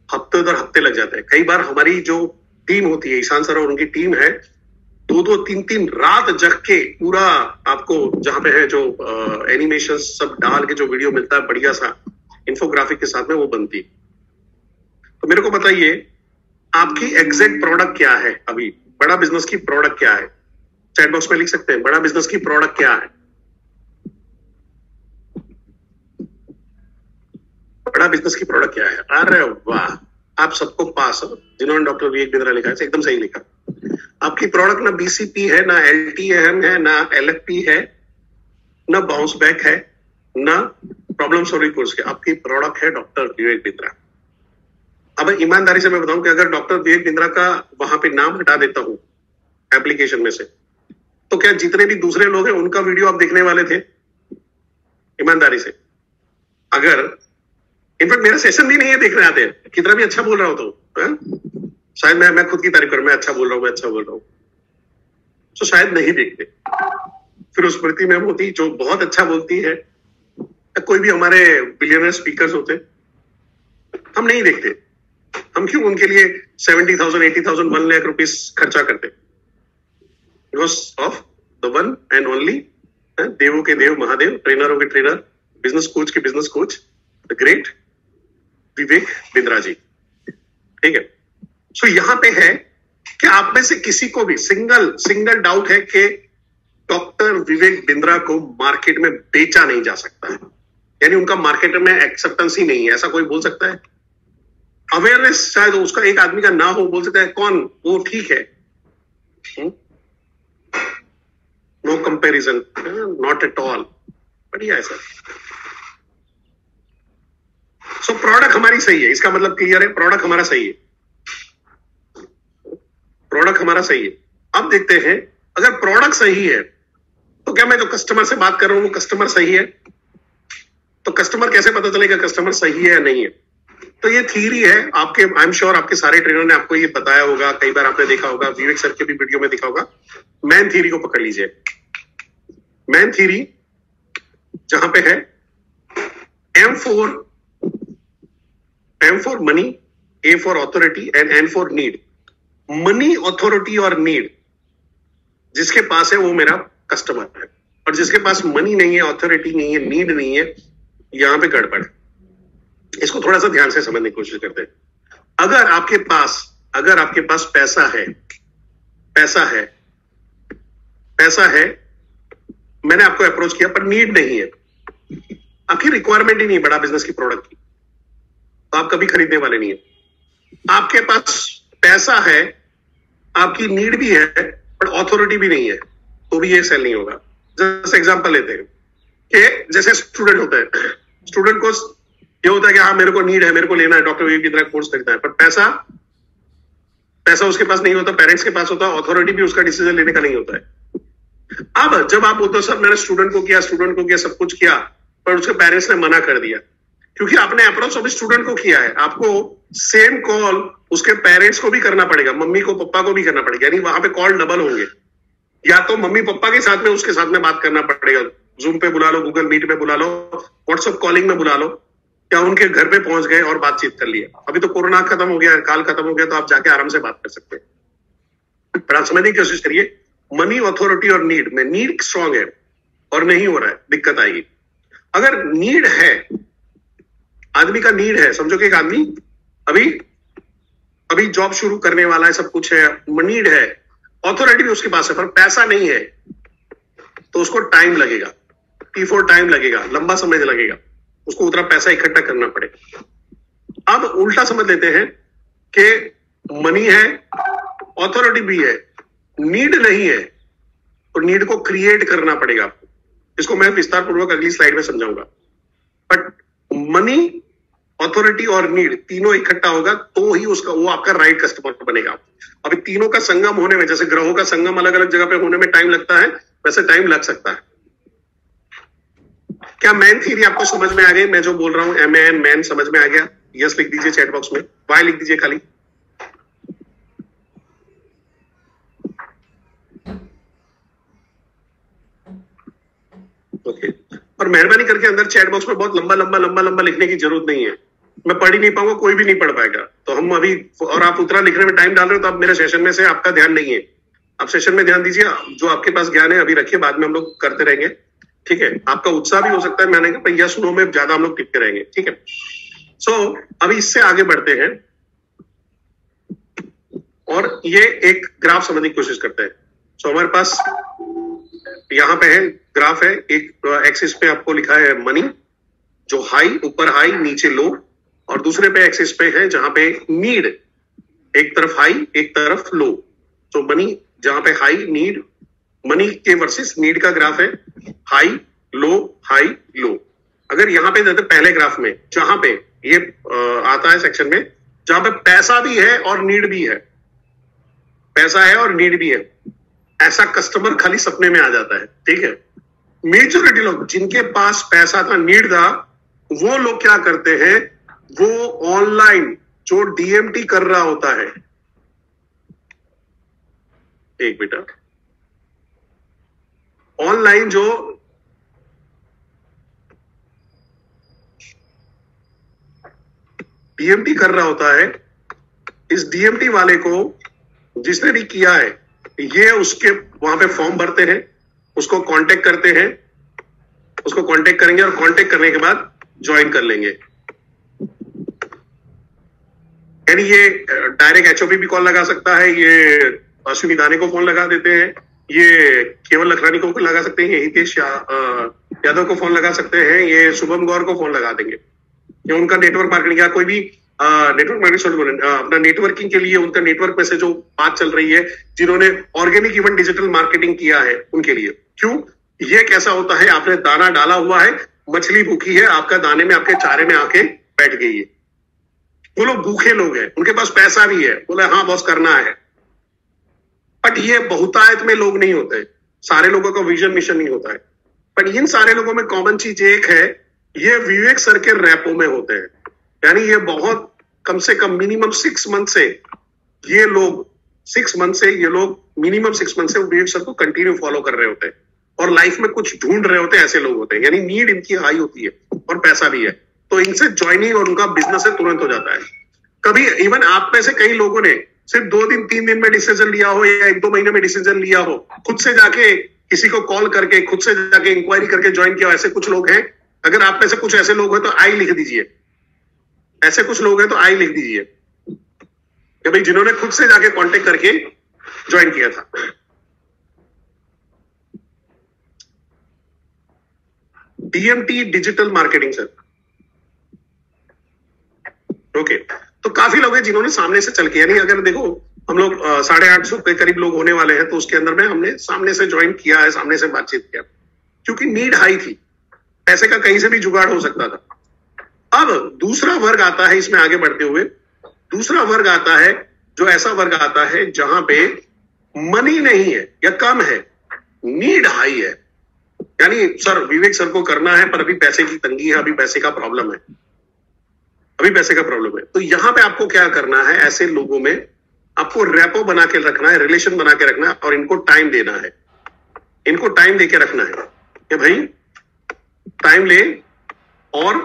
हफ्ते लग जाते हैं। कई बार हमारी जो टीम होती है, ईशान सर और उनकी टीम है, 2-2, 3-3 रात जग के पूरा आपको जहां पे है जो एनिमेशन सब डाल के जो वीडियो मिलता है बढ़िया सा इंफोग्राफिक के साथ में, वो बनती है। तो मेरे को बताइए, आपकी एग्जैक्ट प्रोडक्ट क्या है? अभी बड़ा बिजनेस की प्रोडक्ट क्या है? चैट बॉक्स में लिख सकते हैं, बड़ा बिजनेस की प्रोडक्ट क्या है? बड़ा बिजनेस की प्रोडक्ट क्या है? अरे वाह, आप सबको पास हो जिन्होंने डॉक्टर विवेक बिंद्रा लिखा है, एकदम सही लिखा। आपकी प्रोडक्ट ना बीसीपी है, ना एलटीएम है, ना एलएफपी है, ना बाउंस बैक है, ना प्रॉब्लम सॉल्विंग कोर्स के। आपकी प्रोडक्ट है डॉक्टर विवेक बिंद्रा। अब ईमानदारी से मैं बताऊं कि अगर डॉक्टर विवेक बिंद्रा का वहां पे नाम हटा देता हूं एप्लीकेशन में से, तो क्या जितने भी दूसरे लोग हैं उनका वीडियो आप देखने वाले थे? ईमानदारी से अगर, इनफैक्ट मेरा सेशन भी नहीं है देखने आते, कितना भी अच्छा बोल रहा हूं तो शायद मैं खुद की तारीफ कर, मैं अच्छा बोल रहा हूं, तो शायद नहीं देखते। फिर उस स्मृति मैम होती जो बहुत अच्छा बोलती है, कोई भी हमारे बिलियनर स्पीकर्स होते, हम नहीं देखते। हम क्यों उनके लिए 70,000, 80,000, 1 लाख रुपीस खर्चा करते? Because of the one and only देवों के देव महादेव, ट्रेनरों के ट्रेनर, बिजनेस कोच के business coach, the great Vivek Bindra ji. ठीक है, सो यहां पे है कि आप में से किसी को भी सिंगल डाउट है कि डॉक्टर विवेक बिंद्रा को मार्केट में बेचा नहीं जा सकता है, यानी उनका मार्केट में एक्सेप्टेंस ही नहीं है, ऐसा कोई बोल सकता है? अवेयरनेस शायद उसका एक आदमी का ना हो, बोल सकता है कौन वो, ठीक है, no comparison, not at all, बढ़िया है सर। सो प्रोडक्ट हमारी सही है, इसका मतलब क्लियर है, प्रोडक्ट हमारा सही है, प्रोडक्ट हमारा सही है। अब देखते हैं, अगर प्रोडक्ट सही है तो क्या मैं जो कस्टमर से बात कर रहा हूं वो कस्टमर सही है? तो कस्टमर कैसे पता चलेगा कस्टमर सही है या नहीं है? तो ये थ्योरी है आपके, आई एम श्योर आपके सारे ट्रेनर ने आपको ये बताया होगा, कई बार आपने देखा होगा, विवेक सर के भी वीडियो में दिखा होगा। मैन थ्योरी को पकड़ लीजिए। मैन थ्योरी जहां पे है M for money, A for authority and N for need. Money, authority और नीड जिसके पास है वो मेरा कस्टमर है, और जिसके पास मनी नहीं है, ऑथोरिटी नहीं है, नीड नहीं है, यहां पे गड़बड़ है। इसको थोड़ा सा ध्यान से समझने की कोशिश करते हैं। अगर आपके पास पैसा है, मैंने आपको अप्रोच किया पर नीड नहीं है, आपकी रिक्वायरमेंट ही नहीं है बड़ा बिजनेस की प्रोडक्ट की, तो आप कभी खरीदने वाले नहीं है। आपके पास पैसा है, आपकी नीड भी है, पर ऑथोरिटी भी नहीं है, तो भी ये सेल नहीं होगा। जैसे एग्जांपल लेते हैं कि जैसे स्टूडेंट होता है, स्टूडेंट को ये होता है कि हाँ मेरे को नीड है, मेरे को लेना है, डॉक्टर विवेक बिंद्रा कोर्स खरीदना है, पर पैसा उसके पास नहीं होता, पेरेंट्स के पास होता है, ऑथोरिटी भी उसका डिसीजन लेने का नहीं होता है। अब जब आप बोलते हो सर मैंने स्टूडेंट को किया, सब कुछ किया, पर उसके पेरेंट्स ने मना कर दिया, क्योंकि आपने अप्रोच अभी स्टूडेंट को किया है, आपको सेम कॉल उसके पेरेंट्स को भी करना पड़ेगा, मम्मी को पप्पा को भी करना पड़ेगा, यानी वहां पे कॉल डबल होंगे। या तो मम्मी पापा के साथ में उसके साथ में बात करना पड़ेगा, जूम पे बुला लो, गूगल मीट पे बुला लो, व्हाट्सएप कॉलिंग में बुला लो, या उनके घर पे पहुंच गए और बातचीत कर लिया। अभी तो कोरोना खत्म हो गया, काल खत्म हो गया, तो आप जाके आराम से बात कर सकते हैं। पर आप समझने की कोशिश करिए, मनी, ऑथोरिटी और नीड में नीड स्ट्रांग है और नहीं हो रहा है, दिक्कत आएगी। अगर नीड है, आदमी का नीड है, समझो कि एक आदमी अभी जॉब शुरू करने वाला है, सब कुछ है, नीड है, ऑथोरिटी भी उसके पास है, पर पैसा नहीं है, तो उसको टाइम लगेगा, T4 टाइम लगेगा, लंबा समय लगेगा, उसको उतना पैसा इकट्ठा करना पड़ेगा। अब उल्टा समझ लेते हैं कि मनी है, ऑथोरिटी भी है, नीड नहीं है, तो नीड को क्रिएट करना पड़ेगा आपको। इसको मैं विस्तार पूर्वक अगली स्लाइड में समझाऊंगा। बट मनी, ऑथोरिटी और नीड तीनों इकट्ठा होगा तो ही वो आपका राइट कस्टमर बनेगा। अभी तीनों का संगम होने में, जैसे ग्रहों का संगम अलग अलग जगह पे होने में टाइम लगता है, वैसे टाइम लग सकता है। क्या मैन थ्योरी आपको समझ में आ गई? मैं जो बोल रहा हूं MAN, मैन समझ में आ गया? यस लिख दीजिए चैट बॉक्स में, वाई लिख दीजिए खाली। ओके, और मेहरबानी करके अंदर चैट बॉक्स में बहुत लंबा लिखने की जरूरत नहीं है, मैं पढ़ ही नहीं पाऊंगा, कोई भी नहीं पढ़ पाएगा। तो हम अभी, और आप उतना लिखने में टाइम डाल रहे हो तो आप मेरे सेशन में से आपका ध्यान नहीं है, आप सेशन में ध्यान दीजिए, जो आपके पास ज्ञान है अभी रखिए, बाद में हम लोग करते रहेंगे, ठीक है? आपका उत्साह भी हो सकता है, मैंने कहा यस नो में ज्यादा हम लोग टिकते रहेंगे, ठीक है? सो अभी इससे आगे बढ़ते हैं। और ये एक ग्राफ समझने की कोशिश करते हैं। सो हमारे पास यहाँ पे है ग्राफ है, एक एक्सिस पे आपको लिखा है मनी, जो हाई, ऊपर हाई नीचे लो, और दूसरे पे एक्सिस पे है जहां पे नीड, एक तरफ हाई एक तरफ लो। तो मनी जहां पे हाई, नीड, मनी के वर्सेस नीड का ग्राफ है, हाई लो। अगर यहाँ पे देते पहले ग्राफ में, जहां पे ये आता है सेक्शन में, जहां पे पैसा भी है और नीड भी है, पैसा है और नीड भी है, ऐसा कस्टमर खाली सपने में आ जाता है। ठीक है, मेजॉरिटी लोग जिनके पास पैसा था, नीड था, वो लोग क्या करते हैं, वो ऑनलाइन जो डीएमटी कर रहा होता है, एक बेटा, ऑनलाइन जो डीएमटी कर रहा होता है, इस डीएमटी वाले को जिसने भी किया है, ये उसके वहां पे फॉर्म भरते हैं, उसको कांटेक्ट करते हैं, उसको कांटेक्ट करेंगे और कांटेक्ट करने के बाद ज्वाइन कर लेंगे। यानी ये डायरेक्ट एचओपी भी कॉल लगा सकता है, ये अश्विनी दाने को फोन लगा देते हैं, ये केवल लखरानी को लगा सकते हैं, ये हितेश यादव को फोन लगा सकते हैं, ये शुभम गौर को फोन लगा देंगे। ये उनका नेटवर्क मार्केटिंग या कोई भी नेटवर्क मार्केटिंग, अपना नेटवर्किंग के लिए उनका नेटवर्क में से जो बात चल रही है, जिन्होंने ऑर्गेनिक इवन डिजिटल मार्केटिंग किया है, उनके लिए। क्यों? ये कैसा होता है, आपने दाना डाला हुआ है, मछली भूखी है, आपका दाने में, आपके चारे में आके बैठ गई है। वो लोग भूखे लोग हैं, उनके पास पैसा भी है, बोले हाँ बॉस करना है, बट ये बहुतायत में लोग नहीं होते, सारे लोगों का विजन मिशन नहीं होता है। बट इन सारे लोगों में कॉमन चीज एक है, ये विवेक सर के रैपो में होते हैं। यानी ये बहुत कम से कम मिनिमम 6 मंथ से ये लोग मिनिमम 6 मंथ से विवेक सर को कंटिन्यू फॉलो कर रहे होते हैं और लाइफ में कुछ ढूंढ रहे होते हैं, ऐसे लोग होते हैं। यानी नीड इनकी हाई होती है और पैसा भी है, तो इनसे ज्वाइनिंग और उनका बिजनेस से तुरंत हो जाता है। कभी इवन आप में से कई लोगों ने सिर्फ 2 दिन 3 दिन में डिसीजन लिया हो या 1-2 महीने में डिसीजन लिया हो, खुद से जाके किसी को कॉल करके, खुद से जाके इंक्वायरी करके ज्वाइन किया, ऐसे कुछ लोग हैं। अगर आप में से कुछ ऐसे लोग हैं तो आई लिख दीजिए, ऐसे कुछ लोग हैं तो आई लिख दीजिए कि भाई जिन्होंने खुद से जाके कांटेक्ट करके ज्वाइन किया था। DMT digital marketing sir, okay. तो काफी लोग हैं जिन्होंने सामने से चल के, यानी अगर देखो हम लोग 850 के करीब लोग होने वाले हैं, तो उसके अंदर में हमने सामने से ज्वाइन किया है, सामने से बातचीत किया, क्योंकि नीड हाई थी, पैसे का कहीं से भी जुगाड़ हो सकता था। अब दूसरा वर्ग आता है, इसमें आगे बढ़ते हुए दूसरा वर्ग आता है, जो ऐसा वर्ग आता है जहां पे मनी नहीं है या कम है, नीड हाई है। यानी सर विवेक सर को करना है, पर अभी पैसे की तंगी है, अभी पैसे का प्रॉब्लम है, अभी पैसे का प्रॉब्लम है। तो यहां पे आपको क्या करना है, ऐसे लोगों में आपको रैपो बना के रखना है, रिलेशन बना के रखना है, और इनको टाइम देना है, इनको टाइम देके रखना है कि भाई टाइम ले और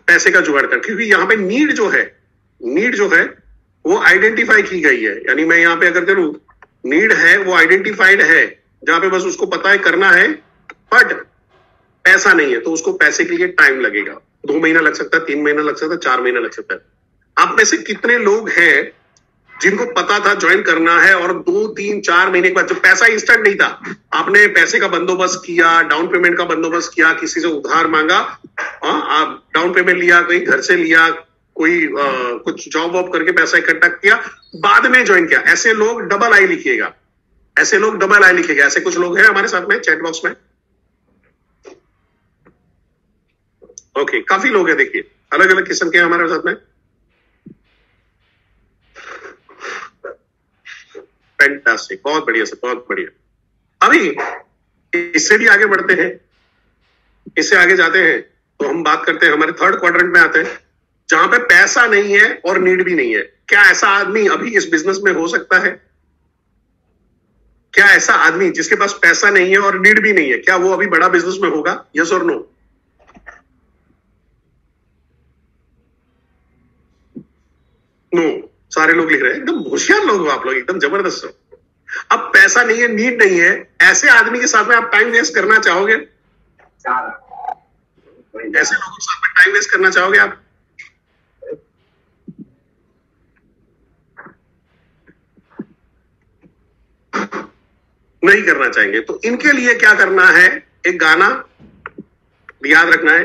पैसे का जुगाड़ कर। क्योंकि यहाँ पे नीड जो है वो आइडेंटिफाई की गई है। यानी मैं यहाँ पे अगर करूं, नीड है वो आइडेंटिफाइड है, जहां पे बस उसको पता है करना है, बट पैसा नहीं है, तो उसको पैसे के लिए टाइम लगेगा। 2 महीना लग सकता है, 3 महीना लग सकता है, 4 महीना लग सकता है। आप में से कितने लोग हैं जिनको पता था ज्वाइन करना है, और 2, 3, 4 महीने के बाद, जब पैसा इंस्टेंट नहीं था, आपने पैसे का बंदोबस्त किया, डाउन पेमेंट का बंदोबस्त किया, किसी से उधार मांगा, आप डाउन पेमेंट लिया, कोई घर से लिया, कोई कुछ जॉब वॉब करके पैसा इकट्ठा किया, बाद में ज्वाइन किया, ऐसे लोग डबल आई लिखिएगा, ऐसे लोग डबल आई लिखिएगा। ऐसे कुछ लोग हैं हमारे साथ में चैट बॉक्स में, ओके। काफी लोग हैं, देखिए अलग अलग किस्म के हमारे साथ में। फैंटास्टिक, बहुत बढ़िया सर, बहुत बढ़िया। अभी इससे भी आगे बढ़ते हैं, इससे आगे जाते हैं, तो हम बात करते हैं, हमारे थर्ड क्वाड्रेंट में आते हैं, जहां पे पैसा नहीं है और नीड भी नहीं है। क्या ऐसा आदमी अभी इस बिजनेस में हो सकता है? क्या ऐसा आदमी जिसके पास पैसा नहीं है और नीड भी नहीं है, क्या वो अभी बड़ा बिजनेस में होगा? यस और नो? नो, सारे लोग लिख रहे हैं। एकदम होशियार लोग हो आप लोग, एकदम जबरदस्त हो। अब पैसा नहीं है, नीड नहीं है, ऐसे आदमी के साथ में आप टाइम वेस्ट करना चाहोगे? ऐसे लोगों के साथ में टाइम वेस्ट करना चाहोगे आप? नहीं करना चाहेंगे। तो इनके लिए क्या करना है, एक गाना याद रखना है,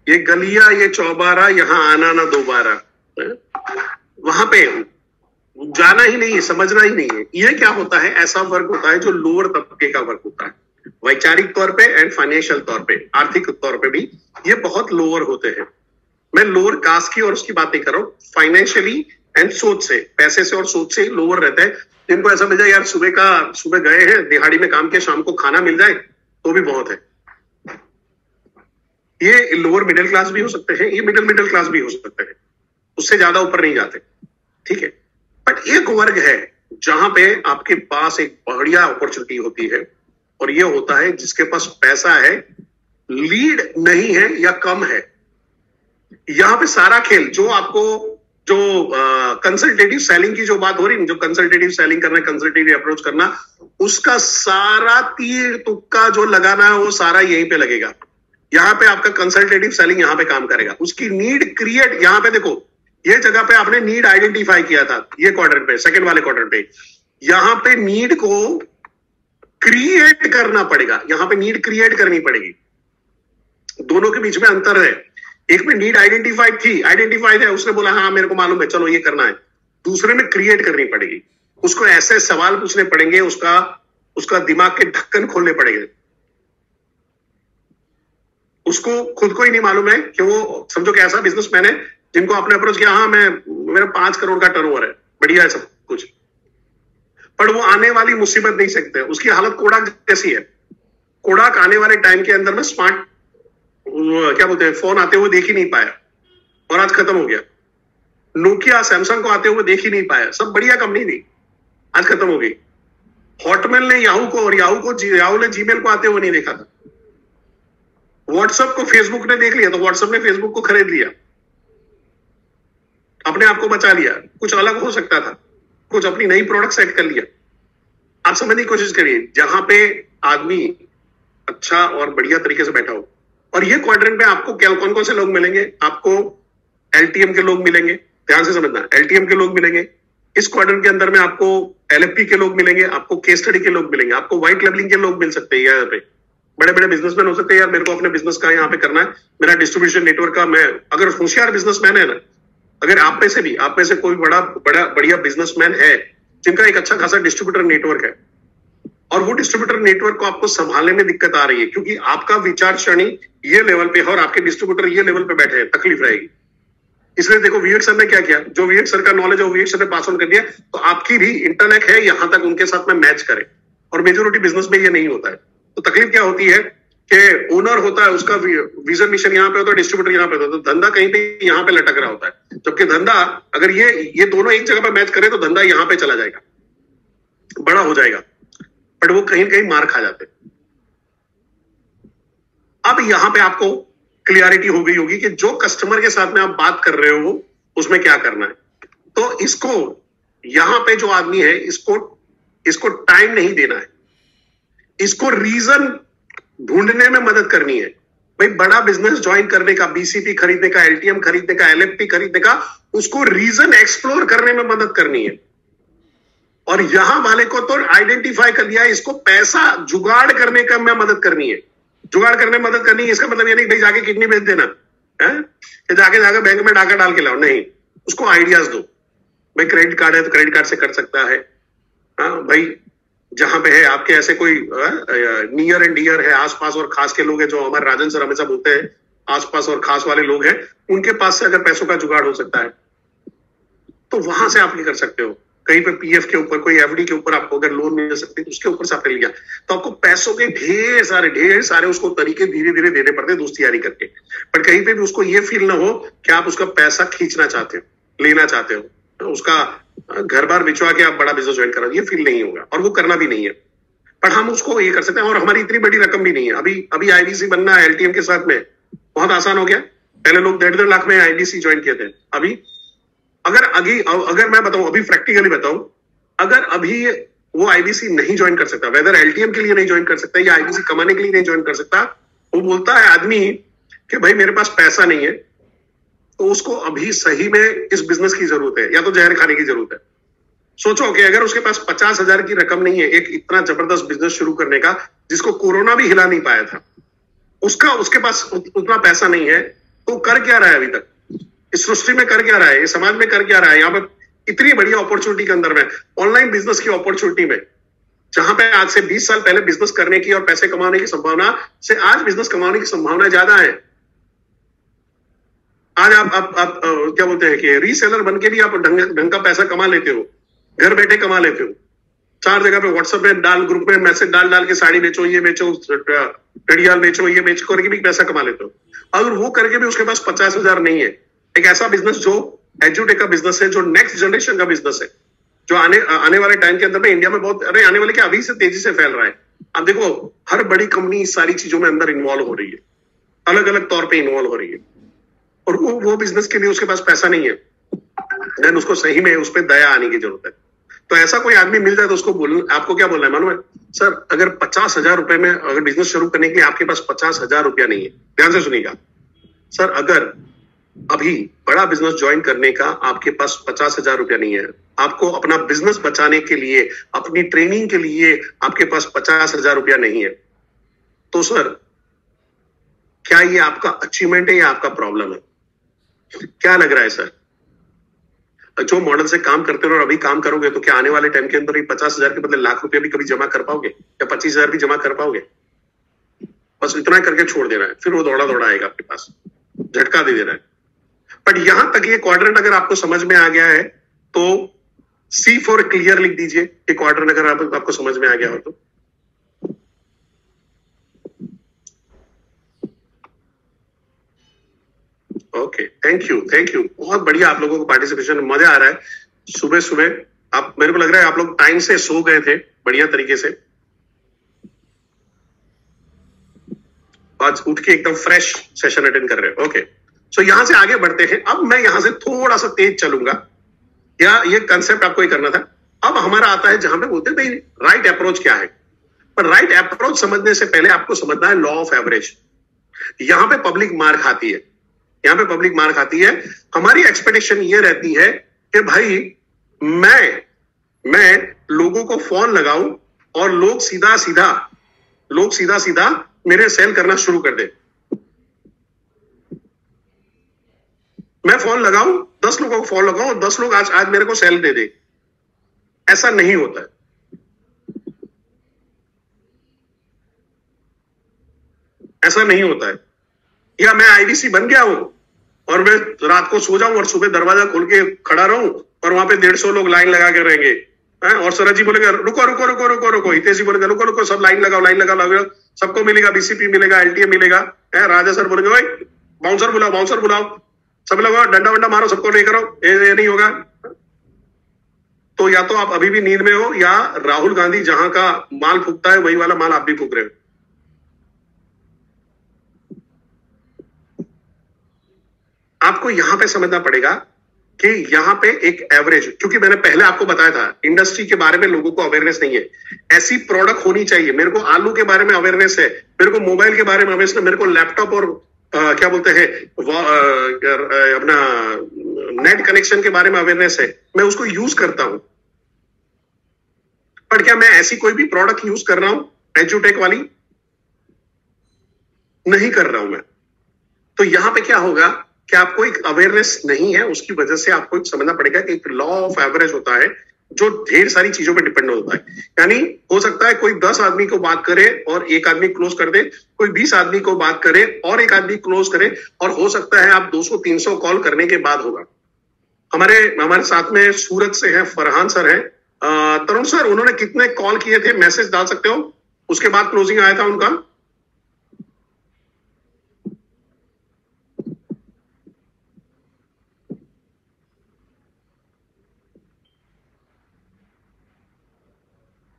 ये गलिया ये चौबारा यहां आना ना दोबारा, वहां पे जाना ही नहीं है, समझना ही नहीं है। ये क्या होता है, ऐसा वर्क होता है जो लोअर तबके का वर्क होता है, वैचारिक तौर पे एंड फाइनेंशियल तौर पे, आर्थिक तौर पे भी ये बहुत लोअर होते हैं। मैं लोअर कास्ट की और उसकी बात नहीं कर रहा हूं, फाइनेंशियली एंड सोच से, पैसे से और सोच से लोअर रहता है। जिनको ऐसा मिल जाए यार सुबह गए हैं दिहाड़ी में काम के, शाम को खाना मिल जाए तो भी बहुत है। ये लोअर मिडिल क्लास भी हो सकते हैं, ये मिडिल क्लास भी हो सकते हैं, उससे ज्यादा ऊपर नहीं जाते, ठीक है। बट एक वर्ग है जहां पे आपके पास एक बढ़िया अपॉर्चुनिटी होती है, और ये होता है जिसके पास पैसा है, लीड नहीं है या कम है। यहां पे सारा खेल जो आपको, जो कंसल्टेटिव सेलिंग की जो बात हो रही है, जो कंसल्टेटिव सेलिंग करना, कंसल्टेटिव अप्रोच करना, उसका सारा तीर तुक्का जो लगाना है वो सारा यहीं पे लगेगा। यहां पे आपका कंसल्टेटिव सेलिंग यहां पे काम करेगा। उसकी नीड क्रिएट, यहां पे देखो ये जगह पे आपने नीड आइडेंटिफाई किया था, ये क्वाड्रेंट पे, सेकंड वाले क्वाड्रेंट पे, यहां पे नीड को क्रिएट करना पड़ेगा, यहां पे नीड क्रिएट करनी पड़ेगी। दोनों के बीच में अंतर है। एक में नीड आइडेंटिफाइड है, उसने बोला हाँ मेरे को मालूम है, चलो ये करना है। दूसरे में क्रिएट करनी पड़ेगी, उसको ऐसे सवाल पूछने पड़ेंगे, उसका दिमाग के ढक्कन खोलने पड़ेंगे। उसको खुद को ही नहीं मालूम है कि वो, समझो कि ऐसा बिजनेसमैन है जिनको आपने अप्रोच किया, हाँ मेरा 5 करोड़ का टर्नओवर है, बढ़िया है सब कुछ, पर वो आने वाली मुसीबत नहीं सकते, उसकी हालत कोडाक जैसी है। कोडाक आने वाले टाइम के अंदर में स्मार्ट, क्या बोलते हैं, फोन आते हुए देख ही नहीं पाया और आज खत्म हो गया। नोकिया सैमसंग को आते हुए देख ही नहीं पाया, सब बढ़िया कंपनी थी, आज खत्म हो गई। हॉटमेल ने याहू को, और याहू ने जीमेल को आते हुए नहीं देखा था। व्हाट्सएप को फेसबुक ने देख लिया तो व्हाट्सएप ने फेसबुक को खरीद लिया, अपने आप को बचा लिया। कुछ अलग हो सकता था, कुछ अपनी नई प्रोडक्ट सेट कर लिया। आप समझने की कोशिश करिए, जहां पे आदमी अच्छा और बढ़िया तरीके से बैठा हो। और ये क्वाड्रेंट में आपको क्या, कौन कौन से लोग मिलेंगे, आपको एलटीएम के लोग मिलेंगे, ध्यान से समझना, एलटीएम के लोग मिलेंगे। इस क्वाड्रेंट के अंदर में आपको एलएफपी के लोग मिलेंगे, आपको केस स्टडी के लोग मिलेंगे, आपको व्हाइट लेबलिंग के लोग मिल सकते हैं। यहाँ पे बड़े बड़े बिजनेसमैन हो सकते हैं, यार मेरे को अपने बिजनेस का यहाँ पे करना है, मेरा डिस्ट्रीब्यूशन नेटवर्क का, मैं अगर होशियार बिजनेसमैन है ना, अगर आप में से कोई बढ़िया बिजनेसमैन है जिनका एक अच्छा खासा डिस्ट्रीब्यूटर नेटवर्क है, और वो डिस्ट्रीब्यूटर नेटवर्क को आपको संभालने में दिक्कत आ रही है क्योंकि आपका विचार श्रेणी ये लेवल पे है और आपके डिस्ट्रीब्यूटर ये लेवल पे बैठे हैं, तकलीफ रहेगी। इसलिए देखो विवेक सर ने क्या किया, जो विवेक सर का नॉलेज है वो विवेक सर ने पास ऑन कर दिया, तो आपकी भी इंटरनेट है यहां तक उनके साथ में मैच करे। और मेजोरिटी बिजनेस में ये नहीं होता है। तो तकलीफ क्या होती है कि ओनर होता है, उसका विजन मिशन यहाँ पे होता है, डिस्ट्रीब्यूटर यहाँ पे होता है, तो धंधा कहीं पे यहाँ पे लटक रहा होता है। जबकि धंधा अगर ये दोनों एक जगह पे मैच करे तो धंधा यहाँ पे चला जाएगा, बड़ा हो जाएगा, बट वो कहीं कहीं मार खा जाते। अब यहां पे आपको क्लियरिटी हो गई होगी कि जो कस्टमर के साथ में आप बात कर रहे हो उसमें क्या करना है। तो इसको, यहां पे जो आदमी है, इसको टाइम नहीं देना है, इसको रीजन ढूंढने में मदद करनी है। भाई बड़ा बिजनेस ज्वाइन करने का, बीसीपी खरीदने का, एलटीएम खरीदने का, एलएफपी खरीदने का, उसको रीजन एक्सप्लोर करने में मदद करनी है। और यहां वाले को तो आइडेंटिफाई कर लिया, इसको पैसा जुगाड़ करने का में मदद करनी है। जुगाड़ करने में मदद करनी है, इसका मतलब ये नहीं भाई जाके किडनी बेच देना है, जाके बैंक में डाका डाल के लाओ, नहीं, उसको आइडियाज दो। भाई क्रेडिट कार्ड है तो क्रेडिट कार्ड से कर सकता है, हाँ भाई जहां पे है आपके ऐसे कोई नियर एंड डियर है, आसपास और खास के लोग हैं, जो हमारे राजन सर हमेशा बोलते हैं, आसपास और खास वाले लोग हैं, उनके पास से अगर पैसों का जुगाड़ हो सकता है तो वहां से आप ये कर सकते हो। कहीं पे पीएफ के ऊपर, कोई एफडी के ऊपर आपको अगर लोन मिल सकती है तो उसके ऊपर से आपने लिया, तो आपको पैसों के ढेर सारे उसको तरीके धीरे धीरे देने पड़ते हैं दोस्ती यारी करके। पर कहीं पे भी उसको ये फील ना हो कि आप उसका पैसा खींचना चाहते हो, लेना चाहते हो, तो उसका घर बार बिचवा के आप बड़ा बिजनेस ज्वाइन करो, ये फील नहीं होगा और वो करना भी नहीं है। पर हम उसको ये कर सकते हैं, और हमारी इतनी बड़ी रकम भी नहीं है। अभी आईबीसी बनना है एलटीएम के साथ में बहुत आसान हो गया। पहले लोग 1.5 लाख में आईबीसी ज्वाइन किए थे। अगर मैं बताऊं, अभी प्रैक्टिकली बताऊं, अगर अभी वो आईबीसी नहीं ज्वाइन कर सकता, वेदर एलटीएम के लिए नहीं ज्वाइन कर सकता या आईबीसी कमाने के लिए नहीं ज्वाइन कर सकता, वो बोलता है आदमी कि भाई मेरे पास पैसा नहीं है, तो उसको अभी सही में इस बिजनेस की जरूरत है या तो जहर खाने की जरूरत है। सोचो कि अगर उसके पास 50,000 की रकम नहीं है एक इतना जबरदस्त बिजनेस शुरू करने का, जिसको कोरोना भी हिला नहीं पाया था, उसके पास उतना पैसा नहीं है, तो कर क्या रहा है अभी तक? इस सृष्टि में कर क्या रहा है? इस समाज में कर क्या रहा है? यहाँ पे इतनी बढ़िया अपॉर्चुनिटी के अंदर में, ऑनलाइन बिजनेस की अपॉर्चुनिटी में, जहां पे आज से 20 साल पहले बिजनेस करने की और पैसे कमाने की संभावना से आज बिजनेस कमाने की संभावना ज्यादा है। आज आप क्या बोलते हैं कि रीसेलर बन के भी आप ढंग का पैसा कमा लेते हो, घर बैठे कमा लेते हो। 4 जगह पे व्हाट्सएप में ग्रुप में मैसेज डाल के साड़ी बेचो, ये बेचो, घड़ियाल बेचो, ये बेच करके भी पैसा कमा लेते हो। अगर वो करके भी उसके पास 50,000 नहीं है, एक ऐसा बिजनेस जो एजुटेक का बिजनेस है, जो नेक्स्ट जनरेशन का बिजनेस है, जो आने वाले टाइम के अंदर में इंडिया में बहुत, अरे आने वाले क्या, अभी से तेजी से फैल रहा है। अब देखो हर बड़ी कंपनी इस सारी चीजों में अंदर इन्वॉल्व हो रही है, अलग अलग तौर पे इन्वॉल्व हो रही है, और वो बिजनेस के लिए उसके पास पैसा नहीं है, देन उसको सही में उस पर दया आने की जरूरत है। तो ऐसा कोई आदमी मिल जाए तो उसको आपको क्या बोलना है मालूम है? सर अगर 50,000 रुपए में अगर बिजनेस शुरू करने के लिए आपके पास 50,000 रुपया नहीं है, ध्यान से सुनिएगा सर, अगर अभी बड़ा बिजनेस ज्वाइन करने का आपके पास 50,000 रुपया नहीं है, आपको अपना बिजनेस बचाने के लिए, अपनी ट्रेनिंग के लिए आपके पास 50,000 रुपया नहीं है, तो सर क्या ये आपका अचीवमेंट है या आपका प्रॉब्लम है? क्या लग रहा है सर? जो मॉडल से काम करते हो और अभी काम करोगे तो क्या आने वाले टाइम के अंदर 50,000 के बदले लाख रुपया भी कभी जमा कर पाओगे, या 25,000 भी जमा कर पाओगे? बस इतना करके छोड़ देना है, फिर वो दौड़ा आएगा आपके पास, झटका दे देना है। बट यहां तक ये क्वाड्रेंट अगर आपको समझ में आ गया है तो C फॉर क्लियर लिख दीजिए। ये क्वाड्रेंट अगर आपको समझ में आ गया हो तो ओके, थैंक यू। बहुत बढ़िया, आप लोगों को पार्टिसिपेशन, मजा आ रहा है। सुबह सुबह आप, मेरे को लग रहा है आप लोग टाइम से सो गए थे बढ़िया तरीके से, आज उठ के एकदम फ्रेश सेशन अटेंड कर रहे हैं। ओके, सो यहां से आगे बढ़ते हैं। अब मैं यहां से थोड़ा सा तेज चलूंगा, या ये कंसेप्ट आपको ही करना था। अब हमारा आता है जहां पे बोलते हैं भाई राइट अप्रोच क्या है। पर राइट अप्रोच समझने से पहले आपको समझना है लॉ ऑफ एवरेज। यहां पे पब्लिक मार खाती है, हमारी एक्सपेक्टेशन ये रहती है कि भाई मैं लोगों को फोन लगाऊं और लोग सीधा सीधा मेरे सेल करना शुरू कर दे। मैं फोन लगाऊं, 10 लोगों को फोन लगाऊं और 10 लोग आज मेरे को सेल दे दे। ऐसा नहीं होता है। या मैं आईवीसी बन गया हूं और मैं रात को सो जाऊं और सुबह दरवाजा खोल के खड़ा रहूं और वहां पे 150 लोग लाइन लगा के रहेंगे, और सरज जी बोलेगा रुको, हितेश जी बोलेगा रुको, सब लाइन लगाओ, सबको मिलेगा, बीसीपी मिलेगा, एलटीए मिलेगा। राजा सर बोलेंगे भाई बाउंसर बुलाओ, सब लोग डंडा वंडा मारो, सबको लेकर आओ, ये नहीं होगा। तो या तो आप अभी भी नींद में हो, या राहुल गांधी जहां का माल फूकता है वही वाला माल आप भी फूक रहे हो। आपको यहां पे समझना पड़ेगा कि यहां पे एक एवरेज, क्योंकि मैंने पहले आपको बताया था इंडस्ट्री के बारे में लोगों को अवेयरनेस नहीं है। ऐसी प्रोडक्ट होनी चाहिए। मेरे को आलू के बारे में अवेयरनेस है, मेरे को मोबाइल के बारे में अवेयरनेस है, मेरे को लैपटॉप और क्या बोलते हैं अपना नेट कनेक्शन के बारे में अवेयरनेस है, मैं उसको यूज करता हूं। पर क्या मैं ऐसी कोई भी प्रोडक्ट यूज कर रहा हूं एजुटेक वाली? नहीं कर रहा हूं मैं। तो यहां पे क्या होगा कि आपको एक अवेयरनेस नहीं है, उसकी वजह से आपको समझना पड़ेगा कि एक लॉ ऑफ एवरेज होता है जो ढेर सारी चीजों पे डिपेंड होता है। यानी हो सकता है कोई 10 आदमी को बात करे और एक आदमी क्लोज कर दे, कोई 20 आदमी को बात करे और एक आदमी क्लोज करे, और हो सकता है आप 200-300 कॉल करने के बाद होगा। हमारे साथ में सूरत से है फरहान सर है, तरुण सर, उन्होंने कितने कॉल किए थे, मैसेज डाल सकते हो, उसके बाद क्लोजिंग आया था उनका?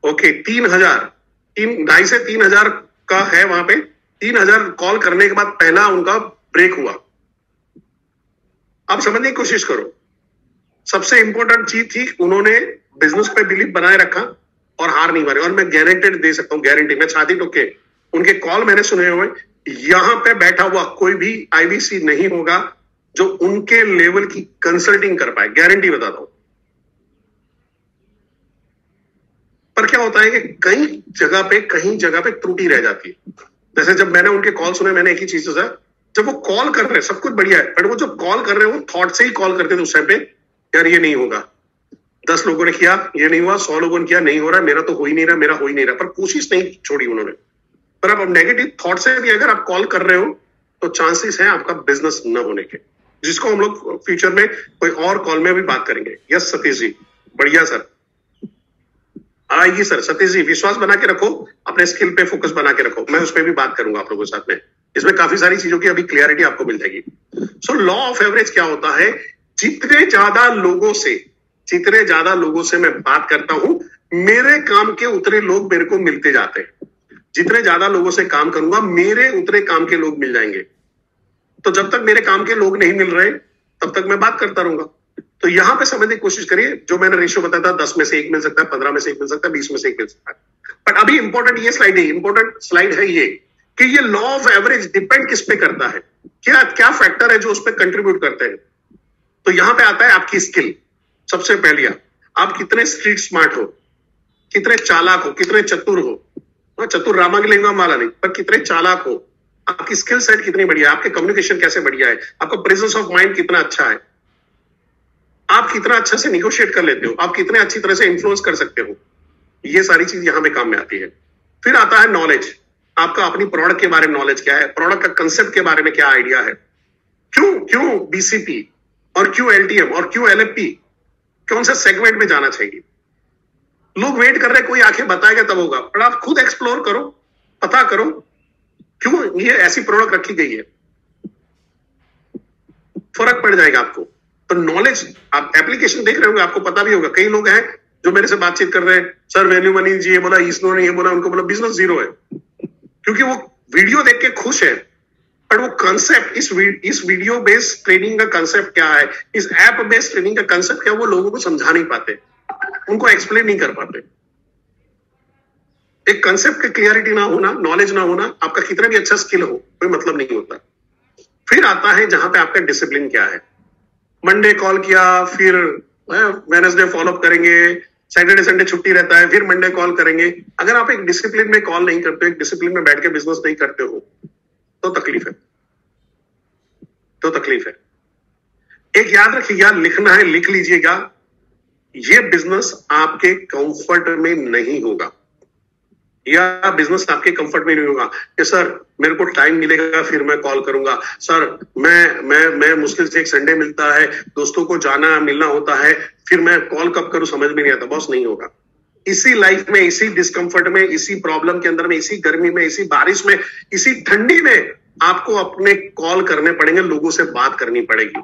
ओके, 2,500 से 3,000 का है वहां पे। 3,000 कॉल करने के बाद पहला उनका ब्रेक हुआ। अब समझने की कोशिश करो, सबसे इंपॉर्टेंट चीज थी उन्होंने बिजनेस पे बिलीव बनाए रखा और हार नहीं मारे। और मैं गारंटेड दे सकता हूं, गारंटी, मैं छाती ठोक के उनके कॉल मैंने सुने हुए। यहां पे बैठा हुआ कोई भी आईबीसी नहीं होगा जो उनके लेवल की कंसल्टिंग कर पाए, गारंटी बताता हूं। क्या होता है कि कहीं जगह पे त्रुटि रह जाती है। जैसे जब मैंने उनके कॉल सुने, मैंने एक ही चीज सोचा, जब वो कॉल कर रहे हैं सब कुछ बढ़िया है, बट वो जब कॉल कर रहे हैं वो थॉट से ही कॉल करते थे उस टाइम पे, यार ये नहीं होगा, 10 लोगों ने किया ये नहीं हुआ, 100 लोगों ने किया नहीं हो रहा, मेरा तो हो ही नहीं रहा, पर कोशिश नहीं छोड़ी उन्होंने। पर अब नेगेटिव थॉट से भी अगर आप कॉल कर रहे हो तो चांसेस हैं आपका बिजनेस न होने के, जिसको हम लोग फ्यूचर में कोई और कॉल में भी बात करेंगे। यस सतीश जी, बढ़िया सर, आएगी सर। सतीश जी, विश्वास बना के रखो, अपने स्किल पे फोकस बना के रखो, मैं उस पर भी बात करूंगा आप लोगों के साथ में। इसमें काफी सारी चीजों की अभी क्लियरिटी आपको मिल जाएगी। सो लॉ ऑफ एवरेज क्या होता है, जितने ज्यादा लोगों से मैं बात करता हूं, मेरे काम के उतरे लोग मेरे को मिलते जाते हैं। जितने ज्यादा लोगों से काम करूंगा, मेरे उतरे काम के लोग मिल जाएंगे। तो जब तक मेरे काम के लोग नहीं मिल रहे तब तक मैं बात करता रहूंगा। तो यहां पे समझने की कोशिश करिए, जो मैंने रेशियो बताया था, 10 में से 1 मिल सकता है, 15 में से 1 मिल सकता है, 20 में से 1 मिल सकता है। बट अभी इंपॉर्टेंट स्लाइड है ये कि ये लॉ ऑफ एवरेज डिपेंड किस पे करता है, क्या फैक्टर है जो उस पर कंट्रीब्यूट करते हैं। तो यहां पे आता है आपकी स्किल। सबसे पहली आप कितने स्ट्रीट स्मार्ट हो, कितने चालाक हो, कितने चतुर हो, चतुर रामांगलिंगम वाला नहीं, पर कितने चालाक हो, आपकी स्किल सेट कितनी बढ़िया है, आपके कम्युनिकेशन कैसे बढ़िया है, आपका प्रेजेंस ऑफ माइंड कितना अच्छा है, आप कितना अच्छा से निगोशिएट कर लेते हो, आप कितने अच्छी तरह से इन्फ्लुएंस कर सकते हो। ये सारी चीज यहां पे काम में आती है। फिर आता है नॉलेज, आपका अपनी प्रोडक्ट के बारे में नॉलेज क्या है, प्रोडक्ट का कंसेप्ट के बारे में क्या आइडिया है, क्यों बीसीपी और क्यों एलटीएम और क्यों एलएफपी, कौन से सेगमेंट में जाना चाहिए। लोग वेट कर रहे हैं कोई आके बताएगा तब होगा, पर आप खुद एक्सप्लोर करो, पता करो क्यों ये ऐसी प्रोडक्ट रखी गई है, फर्क पड़ जाएगा आपको। तो नॉलेज, आप एप्लीकेशन देख रहे होंगे, आपको पता भी होगा। कई लोग हैं जो मेरे से बातचीट कर रहे हैं, सर वैल्यू मनी जी ये बोला, इसनो ने ये बोला, उनको बोला बिजनेस जीरो है, क्योंकि वो वीडियो देख के खुश है, पर वो कंसेप्ट, इस वीडियो बेस्ड ट्रेनिंग का कंसेप्ट क्या है, इस ऐप बेस्ड ट्रेनिंग का कंसेप्ट क्या है, वो लोगों को समझा नहीं पाते, उनको एक्सप्लेन नहीं कर पाते। एक कंसेप्ट की क्लियरिटी ना होना, नॉलेज ना होना, आपका कितना भी अच्छा स्किल हो, कोई मतलब नहीं होता। फिर आता है जहां पे आपका डिसिप्लिन क्या है। मंडे कॉल किया, फिर वेडनेसडे फॉलो अप करेंगे, सैटरडे संडे छुट्टी रहता है, फिर मंडे कॉल करेंगे। अगर आप एक डिसिप्लिन में कॉल नहीं करते, एक डिसिप्लिन में बैठ के बिजनेस नहीं करते हो, तो तकलीफ है। एक याद रखिएगा, लिखना है लिख लीजिएगा, ये बिजनेस आपके कंफर्ट में नहीं होगा, या बिजनेस आपके कंफर्ट में नहीं होगा कि सर मेरे को टाइम मिलेगा फिर मैं कॉल करूंगा, सर मैं मुश्किल से एक संडे मिलता है, दोस्तों को जाना मिलना होता है, फिर मैं कॉल कब करूं समझ में नहीं आता। बॉस, नहीं होगा। इसी लाइफ में, इसी डिस्कंफर्ट में, इसी प्रॉब्लम के अंदर में, इसी गर्मी में, इसी बारिश में, इसी ठंडी में आपको अपने कॉल करने पड़ेंगे, लोगों से बात करनी पड़ेगी।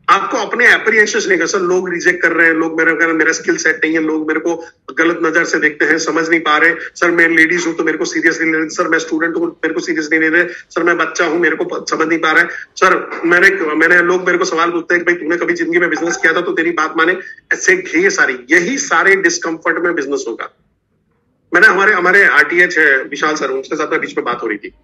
आपको अपने एप्रिएशन नहीं कर, सर लोग रिजेक्ट कर रहे हैं, लोग मेरा स्किल सेट नहीं है, लोग मेरे को गलत नजर से देखते हैं, समझ नहीं पा रहे, सर मैं लेडीज हूं तो मेरे को सीरियस नहीं ले रहे, सर मैं स्टूडेंट हूं मेरे को सीरियस नहीं ले रहे, सर मैं बच्चा हूं मेरे को समझ नहीं पा रहा है, सर मैंने लोग मेरे को सवाल पूछते हैं कि भाई तूने कभी जिंदगी में बिजनेस किया था तो तेरी बात माने। ऐसे यही सारे डिस्कम्फर्ट में बिजनेस होगा। मैंने हमारे आरटीएच है विशाल सर, उनके साथ बीच में बात हो रही थी।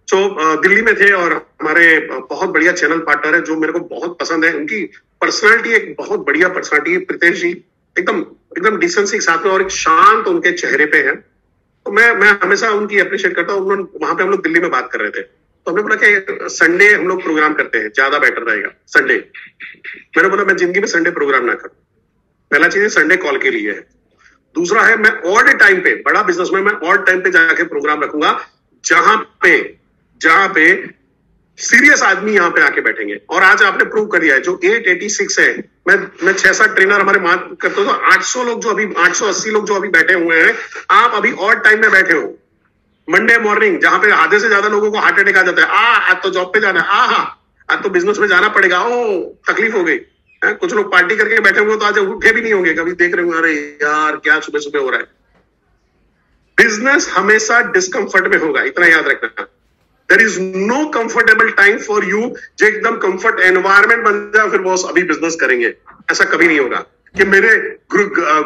तो दिल्ली में थे और हमारे बहुत बढ़िया चैनल पार्टनर है जो मेरे को बहुत पसंद है, उनकी पर्सनालिटी एक बहुत बढ़िया पर्सनालिटी, प्रीतेश जी एकदम डिसेंसी के साथ में और एक शांत उनके चेहरे पे है। तो मैं हमेशा उनकी अप्रिशिएट करता हूँ। वहां पे हम लोग दिल्ली में बात कर रहे थे, तो हमने बोला कि संडे हम लोग प्रोग्राम करते हैं, ज्यादा बेटर रहेगा संडे। मैंने बोला मैं जिंदगी में संडे प्रोग्राम ना करूं। पहला चीज है संडे कॉल के लिए है, दूसरा है मैं ऑड टाइम पे, बड़ा बिजनेस में मैं ऑड टाइम पे जाके प्रोग्राम रखूंगा जहां पे सीरियस आदमी यहां पे आके बैठेंगे। और आज आपने प्रूव कर दिया है, जो 886 है, मैं 6-7 ट्रेनर हमारे मान करते हो, तो 880 लोग जो अभी बैठे हुए हैं, आप अभी ऑड टाइम में बैठे हो। मंडे मॉर्निंग जहां पे आधे से ज्यादा लोगों को हार्ट अटैक आ जाता है, आज तो जॉब पे जाना है, आज तो बिजनेस में जाना पड़ेगा, तकलीफ हो गई। कुछ लोग पार्टी करके बैठे हुए तो आज उठे भी नहीं होंगे, कभी देख रहे होंगे अरे यार क्या सुबह सुबह हो रहा है। बिजनेस हमेशा डिस्कंफर्ट में होगा, इतना याद रखना। There is no comfortable time for you, जो एकदम कंफर्ट एनवायरमेंट बन जाए फिर बॉस अभी बिजनेस करेंगे, ऐसा कभी नहीं होगा कि मेरे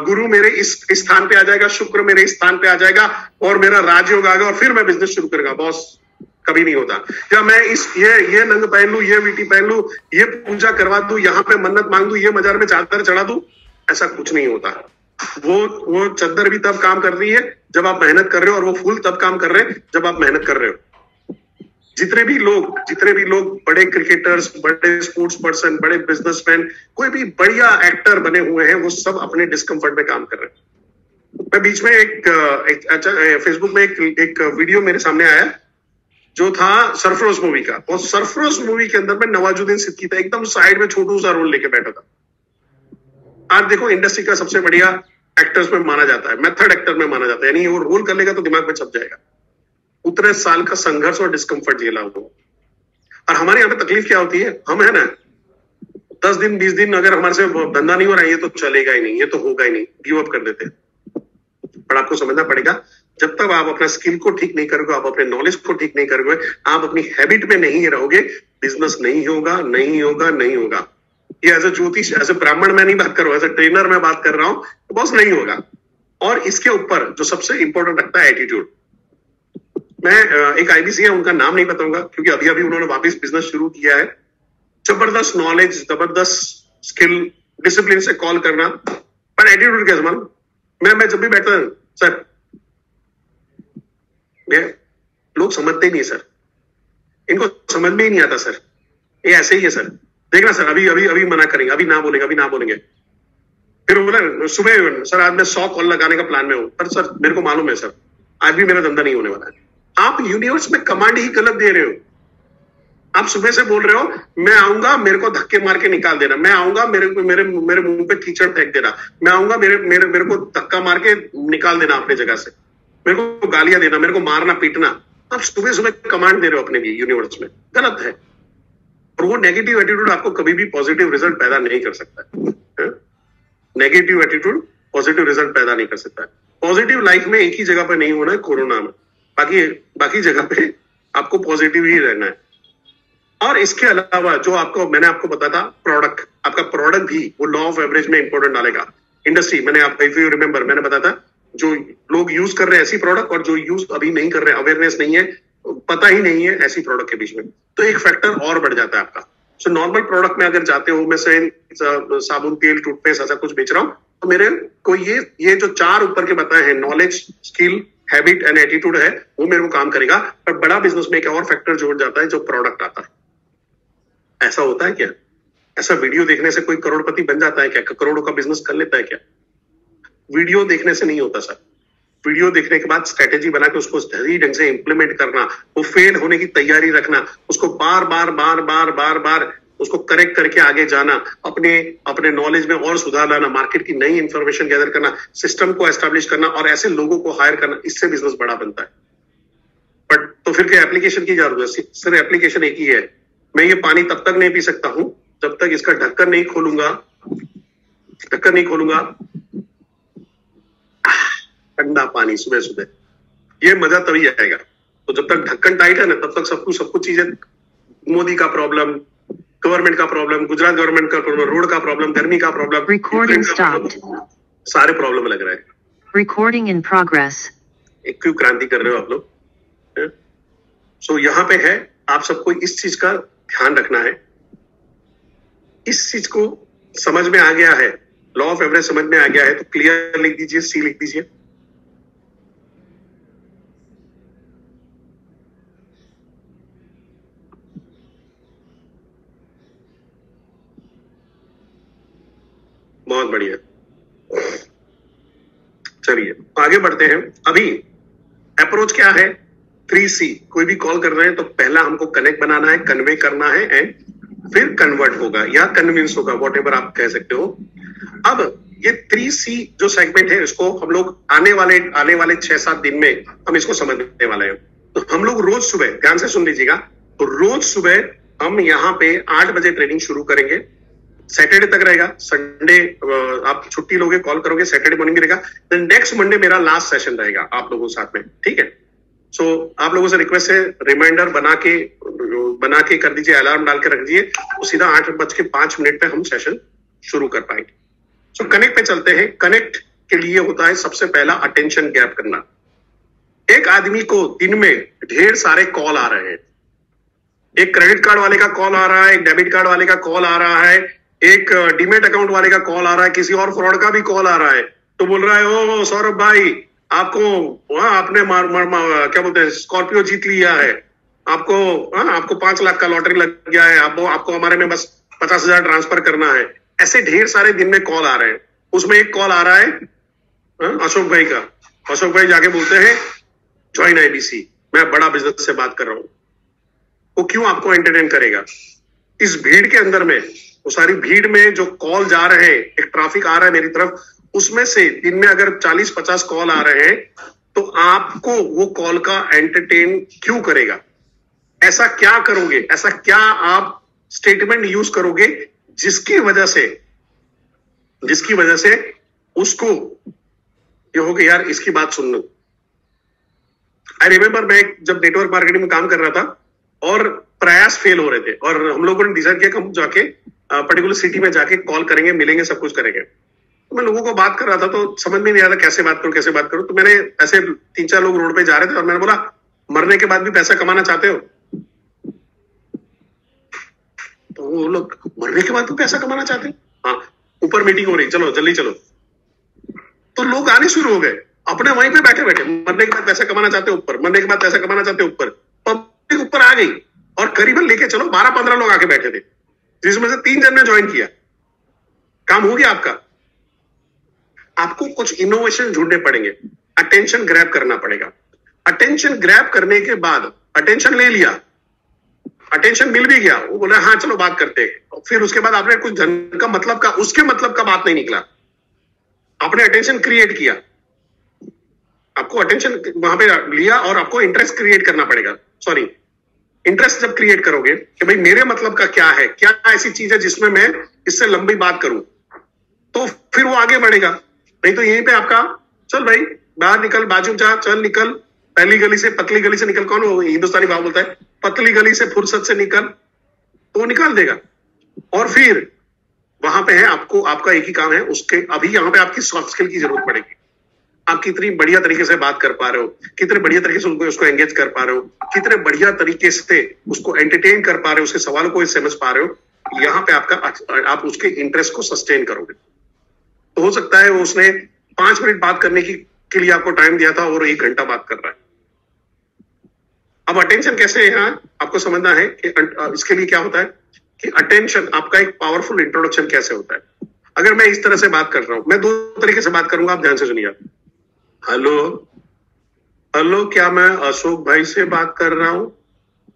गुरु मेरे इस स्थान पे आ जाएगा, शुक्र मेरे इस स्थान पे आ जाएगा और मेरा राजयोग आ गया और फिर मैं बिजनेस शुरू करूंगा। बॉस कभी नहीं होता। या मैं ये नंग पहन लू, ये वीटी पहन लू, ये पूजा करवा दूं, यहाँ पे मन्नत मांग दूं, ये मजार में चादर चढ़ा दूं, ऐसा कुछ नहीं होता। वो चद्दर भी तब काम कर रही है जब आप मेहनत कर रहे हो, और वो फूल तब काम कर रहे हैं जब आप मेहनत कर रहे हो। जितने भी लोग बड़े क्रिकेटर्स, बड़े स्पोर्ट्स पर्सन, बड़े बिजनेसमैन, कोई भी बढ़िया एक्टर बने हुए हैं, वो सब अपने डिस्कम्फर्ट में काम कर रहे हैं। मैं बीच में अच्छा फेसबुक में एक वीडियो मेरे सामने आया जो था सरफरोश मूवी का, और सरफरोश मूवी के अंदर में नवाजुद्दीन सिद्दीकी था, एकदम साइड में छोटू सा रोल लेके बैठा था। आज देखो इंडस्ट्री का सबसे बढ़िया एक्टर्स में माना जाता है, मेथड एक्टर में माना जाता है, यानी वो रोल कर लेगा तो दिमाग में छप जाएगा। उतने साल का संघर्ष और डिस्कम्फर्ट झेला हुआ। और हमारे यहाँ पे तकलीफ क्या होती है, हम है ना 10 दिन 20 दिन अगर हमारे से धंधा नहीं हो रहा है, ये तो चलेगा ही नहीं, ये तो होगा ही नहीं, गिव अप कर देते हैं। पर आपको समझना पड़ेगा, जब तक आप अपना स्किल को ठीक नहीं करोगे, आप अपने नॉलेज को ठीक नहीं करोगे, आप अपनी हैबिट में नहीं रहोगे, बिजनेस नहीं होगा, नहीं होगा, नहीं होगा। ये एज ए ज्योतिष, एज ए ब्राह्मण मैं नहीं बात कर रहा हूं, एज ए ट्रेनर मैं बात कर रहा हूं, तो बस नहीं होगा। और इसके ऊपर जो सबसे इंपॉर्टेंट रखता है एटीट्यूड। मैं एक आईबीसी है, उनका नाम नहीं बताऊंगा क्योंकि अभी अभी उन्होंने वापस बिजनेस शुरू किया है। जबरदस्त नॉलेज, जबरदस्त स्किल, डिसिप्लिन से कॉल करना, पर एटीट्यूड क्या समान। मैं जब भी बैठता हूं, सर लोग समझते ही नहीं सर, इनको समझ में ही नहीं आता सर, ये ऐसे ही है सर, देखना सर अभी अभी अभी मना करेंगे, अभी ना बोलेंगे, अभी ना बोलेंगे। फिर बोला सुबह सर आज मैं 100 कॉल लगाने का प्लान में हूं, पर सर मेरे को मालूम है सर आज भी मेरा धंधा नहीं होने वाला है। आप यूनिवर्स में कमांड ही गलत दे रहे हो। आप सुबह से बोल रहे हो मैं आऊंगा, मेरे को धक्के मार के निकाल देना, मैं आऊंगा, मेरे मुंह पे कीचड़ फेंक देना, मैं आऊंगा, मेरे को धक्का मार के निकाल देना अपने जगह से, मेरे को गालियां देना, मेरे को मारना पीटना। आप सुबह सुबह कमांड दे रहे हो अपने लिए यूनिवर्स में, गलत है। और वो नेगेटिव एटीट्यूड आपको कभी भी पॉजिटिव रिजल्ट पैदा नहीं कर सकता है। नेगेटिव एटीट्यूड पॉजिटिव रिजल्ट पैदा नहीं कर सकता है। पॉजिटिव लाइफ में एक ही जगह पर नहीं होना है, कोरोना में, बाकी जगह पे आपको पॉजिटिव ही रहना है। और इसके अलावा जो मैंने आपको बताया था, प्रोडक्ट, आपका प्रोडक्ट भी वो लॉ ऑफ एवरेज में इंपॉर्टेंट डालेगा। इंडस्ट्री, मैंने आप इफ यू रिमेंबर मैंने बताया था, जो लोग यूज कर रहे हैं ऐसी प्रोडक्ट और जो यूज अभी नहीं कर रहे, अवेयरनेस नहीं है, पता ही नहीं है ऐसी प्रोडक्ट के बीच में, तो एक फैक्टर और बढ़ जाता है आपका। सो नॉर्मल प्रोडक्ट में अगर जाते हो, मैं साबुन, तेल, टूथपेस्ट ऐसा कुछ बेच रहा हूं, तो मेरे को ये जो 4 ऊपर के बताए हैं, knowledge, skill, habit and attitude है, वो मेरे को काम करेगा। पर बड़ा बिजनेस में एक और फैक्टर जोड़ जाता है, जो प्रोडक्ट आता है। ऐसा होता है क्या? ऐसा वीडियो देखने से कोई करोड़पति बन जाता है क्या? करोड़ों का बिजनेस कर लेता है क्या? वीडियो देखने से नहीं होता सर। वीडियो देखने के बाद स्ट्रेटेजी बना के उसको सही ढंग से इंप्लीमेंट करना, वो फेल होने की तैयारी रखना, उसको बार बार उसको करेक्ट करके आगे जाना, अपने नॉलेज में और सुधार लाना, मार्केट की नई इंफॉर्मेशन गैदर करना, सिस्टम को एस्टेब्लिश करना और ऐसे लोगों को हायर करना, इससे बिजनेस बड़ा बनता है। बट तो फिर क्या एप्लीकेशन की जरूरत है? सिर्फ एप्लीकेशन एक ही है। मैं ये पानी तब तक नहीं पी सकता हूं जब तक इसका ढक्कन नहीं खोलूंगा, ठंडा पानी सुबह सुबह, ये मजा तभी आएगा। तो जब तक ढक्कन टाइट है ना, तब तक सब कुछ चीजें, मोदी का प्रॉब्लम, गवर्नमेंट का प्रॉब्लम, गुजरात गवर्नमेंट का प्रॉब्लम, रोड का प्रॉब्लम, गर्मी का प्रॉब्लम, सारे प्रॉब्लम लग रहे हैं। Recording in progress. क्यों क्रांति कर रहे हो आप लोग? सो यहाँ पे है, आप सबको इस चीज का ध्यान रखना है। इस चीज को समझ में आ गया है, लॉ ऑफ एवरेज समझ में आ गया है, तो क्लियर लिख दीजिए, सी लिख दीजिए। बहुत बढ़िया, चलिए आगे बढ़ते हैं। अभी अप्रोच क्या है? 3C। कोई भी कॉल कर रहे हैं तो पहला हमको कनेक्ट बनाना है, कन्वे करना है, एंड फिर कन्वर्ट होगा या कन्विंस होगा, वॉटेवर आप कह सकते हो। अब ये 3C जो सेगमेंट है, इसको हम लोग आने वाले 6-7 दिन में हम इसको समझने वाले हैं। तो हम लोग रोज सुबह, ध्यान से सुन लीजिएगा, तो रोज सुबह हम यहाँ पे 8 बजे ट्रेनिंग शुरू करेंगे। सैटरडे तक रहेगा, संडे आप छुट्टी लोगे, कॉल करोगे, सैटरडे मॉर्निंग रहेगा। देन नेक्स्ट मंडे मेरा लास्ट सेशन रहेगा आप लोगों के साथ में, ठीक है? सो आप लोगों से रिक्वेस्ट है, रिमाइंडर बना के कर दीजिए, अलार्म डाल के रख दीजिए, तो सीधा 8:05 पे हम सेशन शुरू कर पाएंगे। सो कनेक्ट पे चलते हैं। कनेक्ट के लिए होता है सबसे पहला अटेंशन गैप करना। एक आदमी को दिन में ढेर सारे कॉल आ रहे हैं। एक क्रेडिट कार्ड वाले का कॉल आ रहा है, एक डेबिट कार्ड वाले का कॉल आ रहा है, एक डीमेट अकाउंट वाले का कॉल आ रहा है, किसी और फ्रॉड का भी कॉल आ रहा है। तो बोल रहा है ओ सौरभ भाई आपको आपने क्या बोलते हैं स्कॉर्पियो जीत लिया है, आपको 5 लाख का लॉटरी लग गया है, आपको हमारे में बस 50,000 ट्रांसफर करना है। ऐसे ढेर सारे दिन में कॉल आ रहे हैं। उसमें एक कॉल आ रहा है अशोक भाई का। अशोक भाई जाके बोलते हैं ज्वाइन आईबीसी, मैं बड़ा बिजनेस से बात कर रहा हूं। वो क्यों आपको एंटरटेन करेगा? इस भीड़ के अंदर में, वो सारी भीड़ में जो कॉल जा रहे हैं, एक ट्रैफिक आ रहा है मेरी तरफ, उसमें से दिन में अगर 40-50 कॉल आ रहे हैं तो आपको वो कॉल का एंटरटेन क्यों करेगा? ऐसा क्या करोगे, ऐसा क्या आप स्टेटमेंट यूज करोगे जिसकी वजह से उसको ये हो गया यार इसकी बात सुन लो। आई रिमेंबर मैं जब नेटवर्क मार्केटिंग में काम कर रहा था और प्रयास फेल हो रहे थे और हम लोगों ने डिसाइड किया कि हम जाके पर्टिकुलर सिटी में जाके कॉल करेंगे, मिलेंगे, सब कुछ करेंगे। तो मैं लोगों को बात कर रहा था तो समझ में नहीं आ रहा कैसे बात करूं। तो मैंने ऐसे 3-4 लोग रोड पे जा रहे थे और मैंने बोला मरने के बाद भी पैसा कमाना चाहते हो? तो वो लोग मरने के बाद भी पैसा कमाना चाहते हैं? हाँ, ऊपर मीटिंग हो रही, चलो जल्दी चलो। तो लोग आने शुरू हो गए अपने वहीं पे बैठे बैठे, मरने के बाद पैसा कमाना चाहते ऊपर, मरने के बाद पैसा कमाना चाहते ऊपर। पब्लिक ऊपर आ गई और करीबन लेके चलो 12-15 लोग आके बैठे थे, जिसमें से 3 जन ने ज्वाइन किया। काम हो गया आपका। आपको कुछ इनोवेशन ढूंढने पड़ेंगे, अटेंशन ग्रैब करना पड़ेगा। अटेंशन ग्रैब करने के बाद अटेंशन ले लिया, अटेंशन मिल भी गया, वो बोला हाँ चलो बात करते हैं। फिर उसके बाद आपने कुछ धन का मतलब का, उसके मतलब का बात नहीं निकला, आपने अटेंशन क्रिएट किया। आपको अटेंशन वहां पे लिया और आपको इंटरेस्ट क्रिएट करना पड़ेगा। सॉरी, इंटरेस्ट जब क्रिएट करोगे कि भाई मेरे मतलब का क्या है, क्या ऐसी चीज है जिसमें मैं इससे लंबी बात करूं, तो फिर वो आगे बढ़ेगा। नहीं तो यहीं पे आपका चल भाई बाहर निकल, बाजू जा, चल निकल, पहली गली से पतली गली से निकल। कौन वो हिंदुस्तानी भाव बोलता है, पतली गली से फुर्सत से निकल, तो वो निकाल देगा। और फिर वहां पे है आपको, आपका एक ही काम है उसके, अभी यहां पे आपकी सॉफ्ट स्किल की जरूरत पड़ेगी। आप कितनी बढ़िया तरीके से बात कर पा रहे हो, कितने बढ़िया तरीके से उसको एंगेज कर पा रहे हो, कितने बढ़िया तरीके से उसको एंटरटेन कर पा रहे हो, उसके सवालों को समझ पा रहे हो, यहाँ पे आप उसके इंटरेस्ट को सस्टेन करोगे। तो हो सकता है वो उसने 5 मिनट बात करने के लिए आपको टाइम दिया था और 1 घंटा बात कर रहा है। अब अटेंशन कैसे है यहाँ आपको समझना है कि इसके लिए क्या होता है कि अटेंशन आपका एक पावरफुल इंट्रोडक्शन कैसे होता है। अगर मैं इस तरह से बात कर रहा हूं, मैं 2 तरीके से बात करूंगा, आप ध्यान से सुनिए। हेलो, क्या मैं अशोक भाई से बात कर रहा हूं?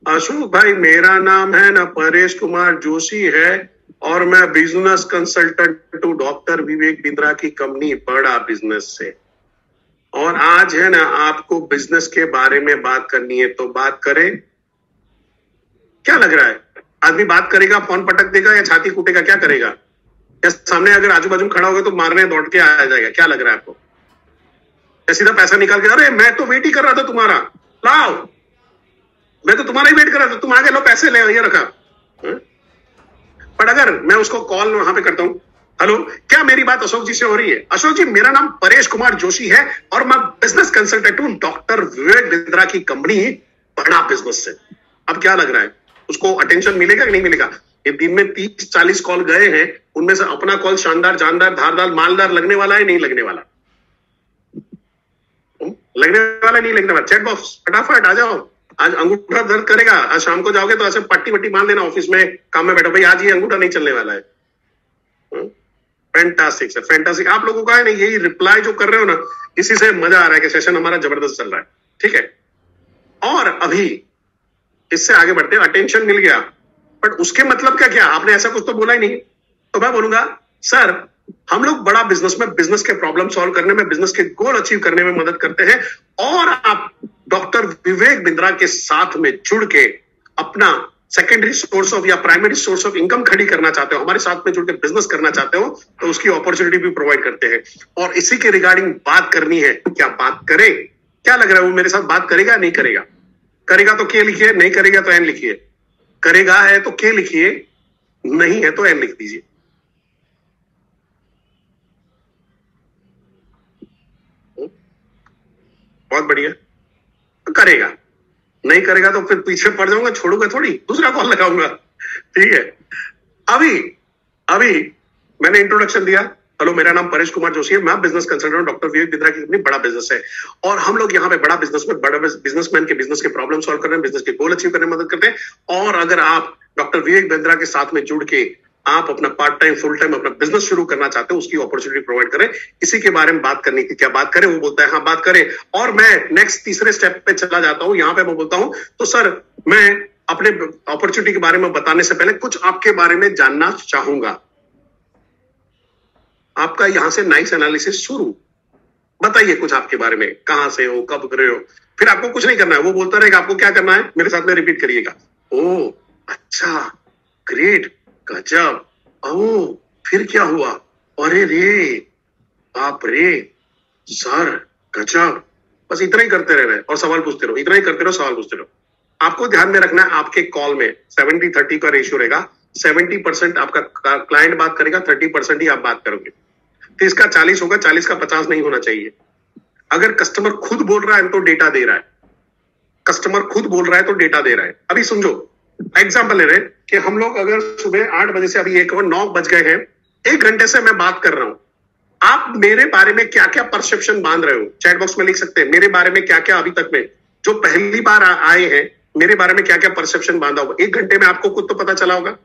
अशोक भाई, मेरा नाम है ना परेश कुमार जोशी है और मैं business consultant to doctor Vivek Bindra की कंपनी बड़ा बिजनेस से, और आज है ना आपको बिजनेस के बारे में बात करनी है, तो बात करें। क्या लग रहा है, आदमी बात करेगा, फोन पटक देगा या छाती कूटेगा, क्या करेगा? या सामने अगर आजू बाजू खड़ा होगा तो मारने दौड़ के आ जाएगा? क्या लग रहा है आपको? या सीधा पैसा निकाल के, अरे मैं तो वेट ही कर रहा था तुम्हारा, लाओ, मैं तो तुम्हारा ही वेट कर रहा था, तुम आगे लो, पैसे ले, ये रखा। पर अगर मैं उसको कॉल वहां पे करता हूं, हेलो, क्या मेरी बात अशोक जी से हो रही है? अशोक जी, मेरा नाम परेश कुमार जोशी है और मैं बिजनेस कंसल्टेंट हूं डॉक्टर विवेक बिंद्रा की कंपनी बड़ा बिजनेस से। अब क्या लग रहा है, उसको अटेंशन मिलेगा कि नहीं मिलेगा? ये दिन में 30-40 कॉल गए हैं, उनमें से अपना कॉल शानदार, जानदार, धारदार, मालदार लगने वाला है, नहीं लगने वाला? लगने वाला, नहीं लगने वाला? चैट बॉक्स फटाफट आ जाओ। आज अंगूठा दर्द करेगा, आज शाम को जाओगे तो ऐसे पट्टी वट्टी मान लेना ऑफिस में, काम में बैठो, भाई आज ये अंगूठा नहीं चलने वाला है। Fantastic sir, fantastic. आप लोगों का है ना यही रिप्लाई जो कर रहे हो ना, इसी से मजा आ रहा है कि सेशन हमारा जबरदस्त चल रहा है। ठीक है, और अभी इससे आगे बढ़ते हैं। अटेंशन मिल गया, बट उसके मतलब क्या, आपने ऐसा कुछ तो बोला ही नहीं। तो मैं बोलूंगा सर, हम लोग बड़ा बिजनेस में, बिजनेस के प्रॉब्लम सॉल्व करने में, बिजनेस के गोल अचीव करने में मदद करते हैं, और आप डॉक्टर विवेक बिंद्रा के साथ में जुड़ के अपना सेकेंडरी सोर्स ऑफ या प्राइमरी सोर्स ऑफ इनकम खड़ी करना चाहते हो, हमारे साथ में जुड़ के बिजनेस करना चाहते हो, तो उसकी अपॉर्चुनिटी भी प्रोवाइड करते हैं। और इसी के रिगार्डिंग बात करनी है। क्या बात करे? क्या लग रहा है वो मेरे साथ बात करेगा नहीं करेगा? करेगा तो के लिखिए, नहीं करेगा तो एन लिखिए। करेगा है तो के लिखिए, नहीं है तो एन लिख दीजिए। बहुत बढ़िया। करेगा, नहीं करेगा तो फिर पीछे पड़ जाऊंगा, छोड़ूंगा थोड़ी, दूसरा कॉल लगाऊंगा। ठीक है, अभी मैंने इंट्रोडक्शन दिया, हेलो, मेरा नाम परेश कुमार जोशी है, मैं business consultant doctor Vivek Bindra की कंपनी बड़ा बिजनेस है, और हम लोग यहाँ पे बड़ा बिजनेसमैन के बिजनेस के प्रॉब्लम सॉल्व कर रहे हैं, बिजनेस के गोल अचीव करने में मदद करते हैं। और अगर आप डॉक्टर विवेक बिंद्रा के साथ में जुड़ के आप अपना पार्ट टाइम फुल टाइम अपना बिजनेस शुरू करना चाहते हो, उसकी अपॉर्चुनिटी प्रोवाइड करें। इसी के बारे में बात करनी थी, क्या बात करें? वो बोलता है हाँ बात करें। और मैं नेक्स्ट तीसरे स्टेप पे चला जाता हूं। यहाँ पे मैं बोलता हूं तो सर, मैं अपने अपॉर्चुनिटी के बारे में बताने से पहले कुछ आपके बारे में जानना चाहूंगा। आपका यहां से नाइस एनालिसिस शुरू, बताइए कुछ आपके बारे में, कहां से हो, कब कर रहे हो। फिर आपको कुछ नहीं करना है, वो बोलता रहेगा आपको क्या करना है, मेरे साथ में रिपीट करिएगा। ओ अच्छा, ग्रेट, गजब, ओ फिर क्या हुआ, अरे रे, बाप रे, सर, गजब। बस इतना ही करते रहे और सवाल पूछते रहो, इतना ही करते रहो, सवाल पूछते रहो। आपको ध्यान में रखना है, आपके कॉल में 70-30 का रेशियो रहेगा। 70% आपका क्लाइंट बात करेगा, 30% ही आप बात करोगे। 30 का 40 होगा, 40 का 50 नहीं होना चाहिए। अगर कस्टमर खुद बोल रहा है तो डेटा दे रहा है, कस्टमर खुद बोल रहा है तो डेटा दे रहा है। अभी समझो, एग्जाम्पल ले रहे हैं कि हम लोग अगर सुबह 8 बजे से अभी 9 बज गए हैं, 1 घंटे से मैं बात कर रहा हूं। आप मेरे बारे में क्या क्या परसेप्शन बांध रहे हो, चैट बॉक्स में लिख सकते हैं। मेरे बारे में क्या क्या अभी तक में जो पहली बार आए हैं, मेरे बारे में क्या क्या परसेप्शन बांधा होगा। 1 घंटे में आपको खुद तो पता चला होगा।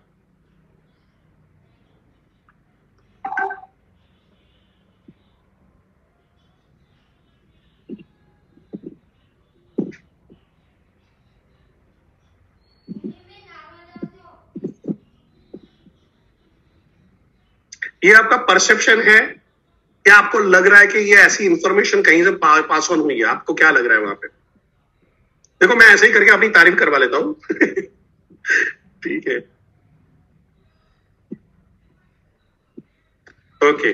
ये आपका परसेप्शन है या आपको लग रहा है कि ये ऐसी इंफॉर्मेशन कहीं से पास ऑन हुई है? आपको क्या लग रहा है वहां पे? देखो, मैं ऐसे ही करके अपनी तारीफ करवा लेता हूं। ठीक है, ओके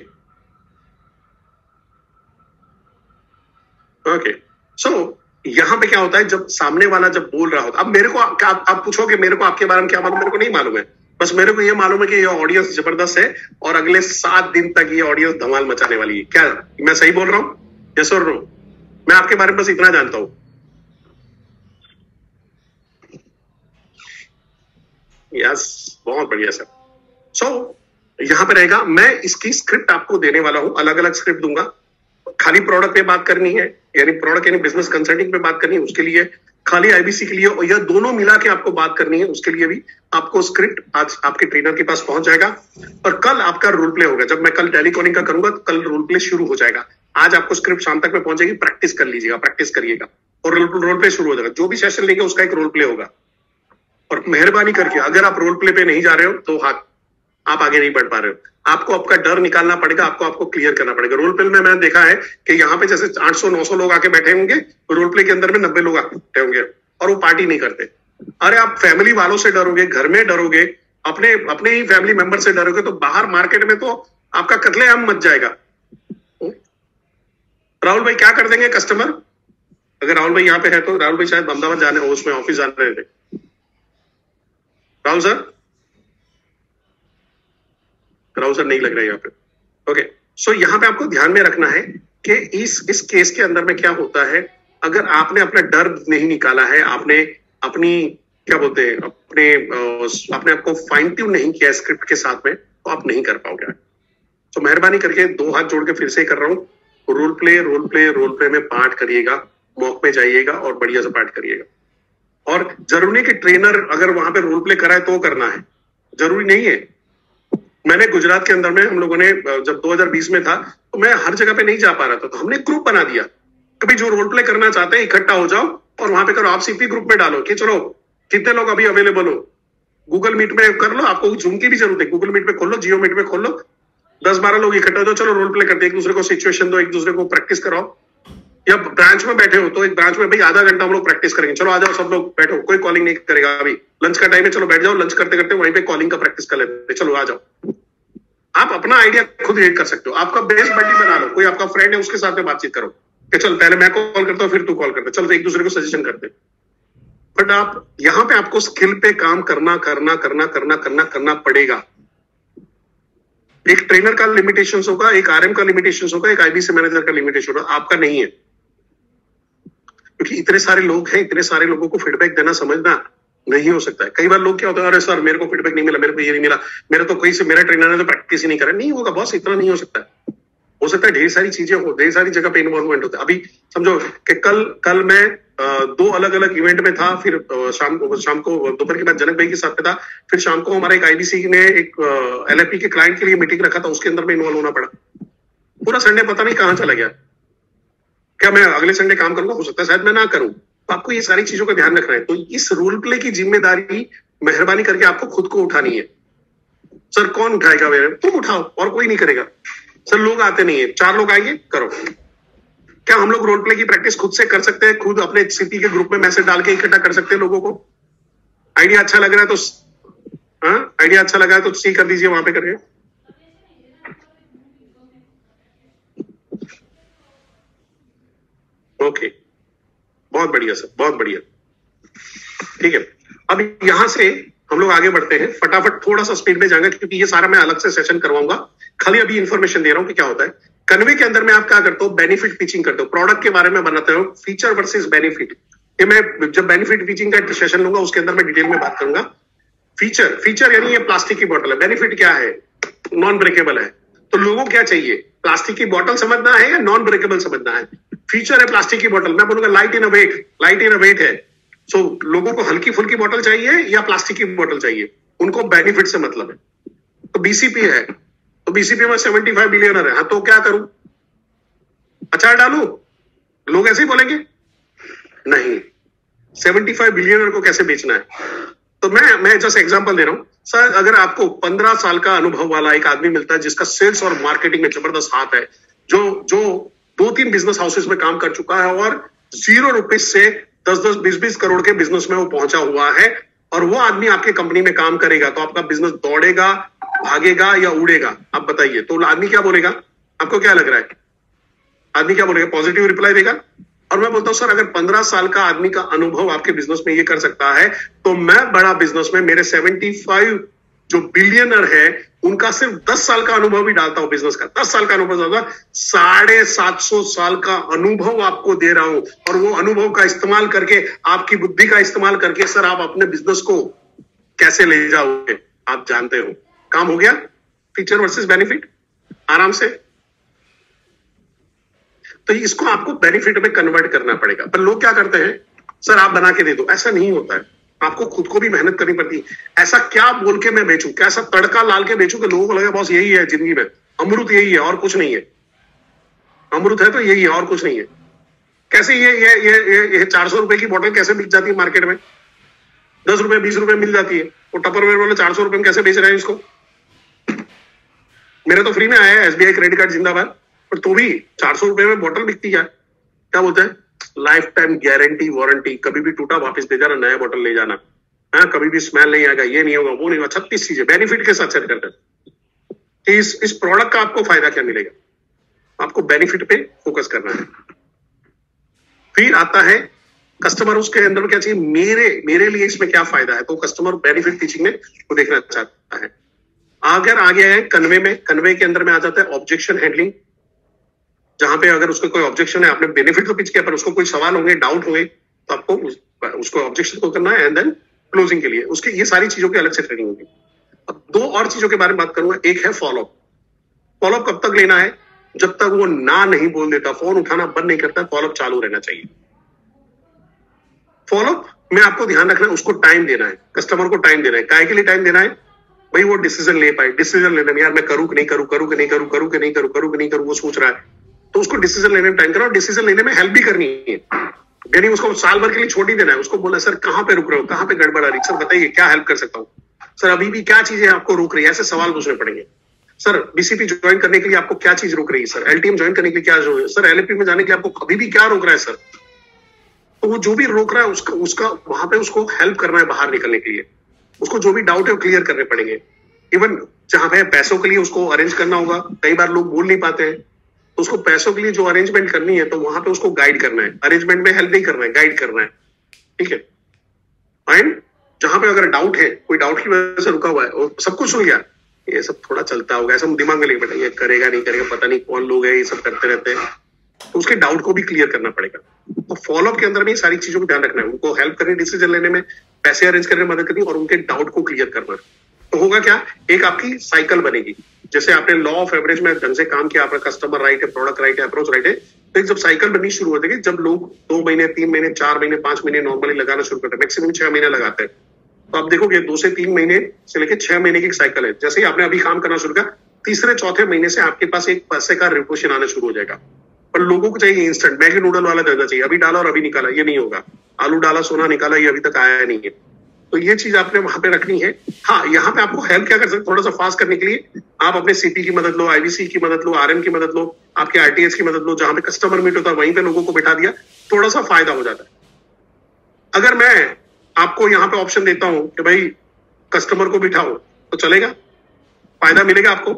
ओके। सो यहां पे क्या होता है, जब सामने वाला जब बोल रहा होता, अब मेरे को आप पूछोगे मेरे को आपके बारे में क्या मालूम, मेरे को नहीं मालूम है। बस मेरे को ये मालूम है कि ये ऑडियंस जबरदस्त है और अगले 7 दिन तक ये ऑडियंस धमाल मचाने वाली है। क्या मैं सही बोल रहा हूं? यस और नो? मैं आपके बारे में बस इतना जानता हूं। यस, बहुत बढ़िया सर। सो यहां पे रहेगा, मैं इसकी स्क्रिप्ट आपको देने वाला हूं, अलग अलग स्क्रिप्ट दूंगा। खाली प्रोडक्ट पे बात करनी है, यानी प्रोडक्ट यानी बिजनेस कंसल्टिंग पे बात करनी है, उसके लिए खाली आईबीसी के लिए, और यह दोनों मिला के आपको बात करनी है, उसके लिए भी आपको स्क्रिप्ट आज आपके ट्रेनर के पास पहुंच जाएगा। और कल आपका रोल प्ले होगा। जब मैं कल टेलीकॉलिंग का करूंगा तो कल रोल प्ले शुरू हो जाएगा। आज आपको स्क्रिप्ट शाम तक में पहुंचेगी, प्रैक्टिस कर लीजिएगा, प्रैक्टिस करिएगा और रोल प्ले शुरू हो जाएगा। जो भी सेशन लेंगे उसका एक रोल प्ले होगा। और मेहरबानी करके अगर आप रोल प्ले पे नहीं जा रहे हो तो आप आगे नहीं बढ़ पा रहे हो। आपको आपका डर निकालना पड़ेगा, आपको क्लियर करना पड़ेगा। रोल प्ले में मैंने देखा है कि यहाँ पे जैसे 800-900 लोग आके बैठे होंगे, रोल प्ले के अंदर में 90 लोग आके बैठे होंगे और वो पार्टी नहीं करते। अरे आप फैमिली वालों से डरोगे, घर में डरोगे, अपने ही फैमिली मेंबर से डरोगे तो बाहर मार्केट में तो आपका कत्लेआम मच जाएगा। राहुल भाई क्या कर देंगे कस्टमर? अगर राहुल भाई यहाँ पे है तो राहुल भाई शायद अहमदाबाद जाने, उसमें ऑफिस जाने रहे थे। राहुल सर नहीं लग रहा है यहाँ पे। ओके, सो यहाँ पे आपको ध्यान में रखना है कि इस केस के अंदर में क्या होता है। अगर आपने अपना डर नहीं निकाला है, आपने अपनी क्या बोलते हैं अपने आप को फाइन ट्यून नहीं किया स्क्रिप्ट के साथ में, तो आप नहीं कर पाओगे। तो मेहरबानी करके 2 हाथ जोड़ के फिर से कर रहा हूँ, रोल प्ले में पार्ट करिएगा, मॉक में जाइएगा और बढ़िया से पार्ट करिएगा। और जरूरी नहीं कि ट्रेनर अगर वहां पे रोल प्ले कराए तो करना है, जरूरी नहीं है। मैंने गुजरात के अंदर में हम लोगों ने जब 2020 में था तो मैं हर जगह पे नहीं जा पा रहा था, तो हमने ग्रुप बना दिया। कभी जो रोल प्ले करना चाहते हैं इकट्ठा हो जाओ और वहां पे करो। आप सीपी ग्रुप में डालो कि चलो कितने लोग अभी अवेलेबल हो, गूगल मीट में कर लो। आपको जूम की भी जरूरत है, गूगल मीट में खोल लो, जियो मीट में खोल लो, 10-12 लोग इकट्ठा हो, चलो रोल प्ले करते, एक दूसरे को सिचुएशन दो, एक दूसरे को प्रैक्टिस कराओ। या ब्रांच में बैठे हो तो एक ब्रांच में भाई आधा घंटा हम लोग प्रैक्टिस करेंगे, चलो आ जाओ सब लोग बैठो, कोई कॉलिंग नहीं करेगा। अभी लंच का टाइम है, चलो बैठ जाओ, लंच करते करते वहीं पे कॉलिंग का प्रैक्टिस कर लेते, चलो आ जाओ। आप अपना आइडिया खुद क्रिएट कर सकते हो। आपका बेस्ट बड्डी बना लो, कोई आपका फ्रेंड है उसके साथ में बातचीत करो कि चल पहले मैं कॉल करता हूँ फिर तू कॉल करता, चल एक दूसरे को सजेशन करते। बट आप यहाँ पे आपको स्किल पे काम करना पड़ेगा। एक ट्रेनर का लिमिटेशन होगा, एक आरएम का लिमिटेशन होगा, एक आईबीसी मैनेजर का लिमिटेशन होगा, आपका नहीं है। क्योंकि इतने सारे लोग हैं, इतने सारे लोगों को फीडबैक देना, समझना नहीं हो सकता है। कई बार लोग क्या होता है, अरे सर मेरे को फीडबैक नहीं मिला, मेरे को ये नहीं मिला, मेरा तो कोई से मेरा ट्रेनर ने तो प्रैक्टिस ही नहीं करा। नहीं होगा बॉस, इतना नहीं हो सकता है। हो सकता है ढेर सारी चीजें हो, ढेर सारी जगह पे इन्वॉल्वमेंट होता है। अभी समझो कि कल मैं 2 अलग अलग इवेंट में था, फिर शाम को दोपहर के बाद जनक भाई के साथ में था, फिर शाम को हमारा एक आईबीसी ने एक एलएफपी के क्लाइंट के लिए मीटिंग रखा था, उसके अंदर में इन्वॉल्व होना पड़ा। पूरा संडे पता नहीं कहां चला गया। क्या मैं अगले संडे काम करूंगा? हो सकता है शायद मैं ना करूं। तो आपको ये सारी चीजों का ध्यान रखना है। तो इस रोल प्ले की जिम्मेदारी मेहरबानी करके आपको खुद को उठानी है। सर कौन उठाएगा? मेरे तुम उठाओ, और कोई नहीं करेगा। सर लोग आते नहीं है, 4 लोग आएंगे, करो। क्या हम लोग रोल प्ले की प्रैक्टिस खुद से कर सकते हैं? खुद अपने सीपी के ग्रुप में मैसेज डाल के इकट्ठा कर सकते हैं लोगों को। आइडिया अच्छा लग रहा है तो आइडिया अच्छा लगा है तो सी कर दीजिए वहां पे करके। ओके, बहुत बढ़िया सर, बहुत बढ़िया। ठीक है, अब यहां से हम लोग आगे बढ़ते हैं। फटाफट थोड़ा सा स्पीड में जाएंगे क्योंकि ये सारा मैं अलग से सेशन करवाऊंगा। खाली अभी इंफॉर्मेशन दे रहा हूं कि क्या होता है। कन्वे के अंदर में आप क्या करते हो? बेनिफिट पिचिंग करते हो, प्रोडक्ट के बारे में बनाते हो, फीचर वर्सेस बेनिफिट। ये मैं जब बेनिफिट पिचिंग का सेशन लूंगा उसके अंदर मैं डिटेल में बात करूंगा। फीचर यानी ये प्लास्टिक की बोतल है, बेनिफिट क्या है? नॉन ब्रेकेबल है। तो लोगों क्या चाहिए? प्लास्टिक की बोतल समझना है या नॉन ब्रेकेबल समझना है? फीचर है प्लास्टिक की बोतल, मैं बोलूंगा लाइट इन वेट है। सो लोगों को हल्की फुल्की बोतल चाहिए या प्लास्टिक की बोतल चाहिए? उनको बेनिफिट से मतलब है। तो बीसीपी है, तो बीसीपी में 75 बिलियनर है, हाँ तो क्या करूं? अचार डालू? लोग ऐसे ही बोलेंगे नहीं। 75 बिलियनर को कैसे बेचना है? तो मैं जस्ट एग्जांपल दे रहा हूं। सर अगर आपको 15 साल का अनुभव वाला एक आदमी मिलता है जिसका सेल्स और मार्केटिंग में जबरदस्त हाथ है, जो 2-3 बिजनेस हाउसेस में काम कर चुका है और 0 रुपए से 10-10, 20-20 करोड़ के बिजनेस में वो पहुंचा हुआ है, और वो आदमी आपके कंपनी में काम करेगा, तो आपका बिजनेस दौड़ेगा, भागेगा या उड़ेगा? आप बताइए। तो आदमी क्या बोलेगा? आपको क्या लग रहा है? आदमी क्या बोलेगा? पॉजिटिव रिप्लाई देगा। और मैं बोलता हूं सर अगर 15 साल का आदमी का अनुभव आपके बिजनेस में ये कर सकता है, तो मैं बड़ा बिजनेस में मेरे 75 जो बिलियनर है उनका सिर्फ 10 साल का अनुभव भी डालता हूं बिजनेस का। 10 साल का अनुभव डालता, 750 साल का अनुभव आपको दे रहा हूं, और वो अनुभव का इस्तेमाल करके, आपकी बुद्धि का इस्तेमाल करके सर आप अपने बिजनेस को कैसे ले जाओगे आप जानते हो। काम हो गया? फीचर वर्सेस बेनिफिट आराम से। तो इसको आपको बेनिफिट में कन्वर्ट करना पड़ेगा। पर लोग क्या करते हैं? सर आप बना के दे दो। ऐसा नहीं होता है, आपको खुद को भी मेहनत करनी पड़ती है। ऐसा क्या बोल के मैं बेचूं, कैसा तड़का लाल के बेचूं कि लोगों को लगे बॉस यही है जिंदगी में, अमृत यही है और कुछ नहीं है। अमृत है तो यही है और कुछ नहीं है। कैसे ये 400 रुपए की बोतल कैसे बिक जाती है मार्केट में? 10 रुपए 20 रुपए मिल जाती है। वो टपरवेयर वाले 400 रुपए में कैसे बेच रहे हैं इसको? मेरे तो फ्री में आया है, एसबीआई क्रेडिट कार्ड जिंदाबाद। पर तो भी 400 रुपए में बोतल बिकती है। क्या बोलते हैं? लाइफ टाइम गारंटी वारंटी, कभी भी टूटा वापस दे जाना, नया बोतल ले जाना, हाँ कभी भी स्मेल नहीं आएगा, ये नहीं होगा, वो नहीं होगा, 36 चीजें बेनिफिट के साथ सेट करते हैं कि इस प्रोडक्ट का आपको फायदा क्या मिलेगा। आपको बेनिफिट पे फोकस करना है। फिर आता है कस्टमर, उसके अंदर क्या चाहिए, मेरे लिए इसमें क्या फायदा है, तो कस्टमर बेनिफिट टीचिंग में वो देखना चाहता है। अगर आगे है कन्वे के अंदर में आ जाता है ऑब्जेक्शन हैंडलिंग, जहां पे अगर उसको कोई ऑब्जेक्शन है, आपने बेनिफिट तो पिच किया पर उसको कोई सवाल होंगे, डाउट होंगे, तो आपको उसको ऑब्जेक्शन को करना है एंड देन क्लोजिंग के लिए उसके ये सारी चीजों की अलग से ट्रेनिंग होगी। अब 2 और चीजों के बारे में बात करूंगा। एक है फॉलोअप। फॉलोअप कब तक लेना है? जब तक वो ना नहीं बोल देता, फोन उठाना बंद नहीं करता, फॉलोअप चालू रहना चाहिए। फॉलोअप में आपको ध्यान रखना है, उसको टाइम देना है, कस्टमर को टाइम देना है। काय के लिए टाइम देना है? भाई वो डिसीजन ले पाए। डिसीजन लेने में यार मैं करूं कि नहीं करूं, करूं कि नहीं करूं, करूं कि नहीं करूं, करूं कि नहीं करूं, वो सोच रहा है, तो उसको डिसीजन लेने में टाइम करो। डिसीजन लेने में हेल्प भी करनी है, यानी उसको साल भर के लिए छोड़ ही देना है। उसको बोला सर कहां पे रुक रहे हो, कहां पे गड़बड़ आ रही, सर बताइए क्या हेल्प कर सकता हूं, सर अभी भी क्या चीजें आपको रोक रही है, ऐसे सवाल पूछने पड़ेंगे। सर बीसीपी ज्वाइन करने के लिए आपको क्या चीज रोक रही है, सर एलटीएम ज्वाइन करने के लिए क्या रोक रही है, सर एलएपी में जाने के लिए आपको अभी भी क्या रोक रहा है सर। तो वो जो भी रोक रहा है उसका वहां पे उसको हेल्प करना है बाहर निकलने के लिए। उसको जो भी डाउट है वो क्लियर करने पड़ेंगे। इवन जहां पे पैसों के लिए उसको अरेंज करना होगा, कई बार लोग बोल नहीं पाते हैं, तो उसको पैसों के लिए जो अरेंजमेंट करनी है तो वहां पे उसको गाइड करना है। अरेंजमेंट में हेल्प नहीं करना है, गाइड करना है, ठीक है। एंड जहां पे अगर डाउट है, कोई डाउट की वजह से रुका हुआ है और सब कुछ सुन गया, ये सब थोड़ा चलता होगा, ऐसा दिमाग में लेके बैठा, ये करेगा नहीं करेगा, पता नहीं कौन लोग है, ये सब करते रहते हैं, तो उसके डाउट को भी क्लियर करना पड़ेगा। तो फॉलोअप के अंदर में सारी चीजों को ध्यान रखना है, उनको हेल्प करनी, डिसीजन लेने में, पैसे अरेंज करने में मदद करनी और उनके डाउट को क्लियर करना। तो होगा क्या, एक आपकी साइकिल बनेगी। जैसे आपने लॉ ऑफ एवरेज में ढंग से काम किया, आपका कस्टमर राइट है, प्रोडक्ट राइट है, अप्रोच राइट है, तो एक जब साइकिल बननी शुरू हो जाएगी, जब लोग 2 महीने 3 महीने 4 महीने 5 महीने नॉर्मली लगाना शुरू करते हैं, मैक्सिमम 6 महीने लगाते हैं, तो आप देखोगे 2 से 3 महीने से लेकर 6 महीने की साइकिल है। जैसे ही आपने अभी काम करना शुरू किया, तीसरे चौथे महीने से आपके पास एक पैसे का रिपोर्शन आना शुरू हो जाएगा। पर लोगों को चाहिए इंस्टेंट, मैगी नूडल वाला धंधा चाहिए, अभी डाला और अभी निकाला, ये नहीं होगा। आलू डाला सोना निकाला, ये अभी तक आया नहीं है। तो ये चीज आपने वहां पे रखनी है। हाँ, यहाँ पे आपको हेल्प क्या कर सकते, थोड़ा सा फास्ट करने के लिए आप अपने सीपी की मदद लो, आईबीसी की मदद लो, आरएम की मदद लो, आपके आरटीएच की मदद लो, जहां पे कस्टमर मीट होता है वहीं पे लोगों को बिठा दिया, थोड़ा सा फायदा हो जाता है। अगर मैं आपको यहाँ पे ऑप्शन देता हूं कि भाई कस्टमर को बिठाओ, तो चलेगा, फायदा मिलेगा आपको।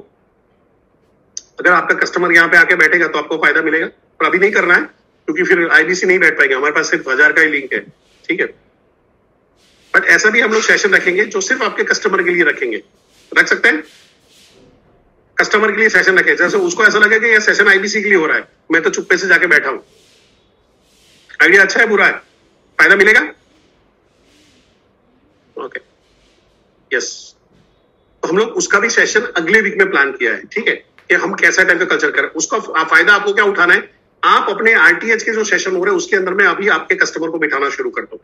अगर आपका कस्टमर यहाँ पे आके बैठेगा तो आपको फायदा मिलेगा, पर अभी नहीं करना है क्योंकि फिर आईबीसी नहीं बैठ पाएगा, हमारे पास सिर्फ 1000 का ही लिंक है, ठीक है। बट ऐसा भी हम लोग सेशन रखेंगे जो सिर्फ आपके कस्टमर के लिए रखेंगे, रख सकते हैं। कस्टमर के लिए सेशन रखें, जैसे उसको ऐसा लगे कि यह सेशन आईबीसी के लिए हो रहा है, मैं तो चुप्पे से जाके बैठा हूं। आइडिया अच्छा है, बुरा है, फायदा मिलेगा? Okay, yes. तो हम लोग उसका भी सेशन अगले वीक में प्लान किया है, ठीक है, कि हम कैसा टाइप का कल्चर करें। उसका फायदा आपको क्या उठाना है, आप अपने आरटीएच के जो सेशन हो रहे हैं उसके अंदर में अभी आपके कस्टमर को बिठाना शुरू कर दो,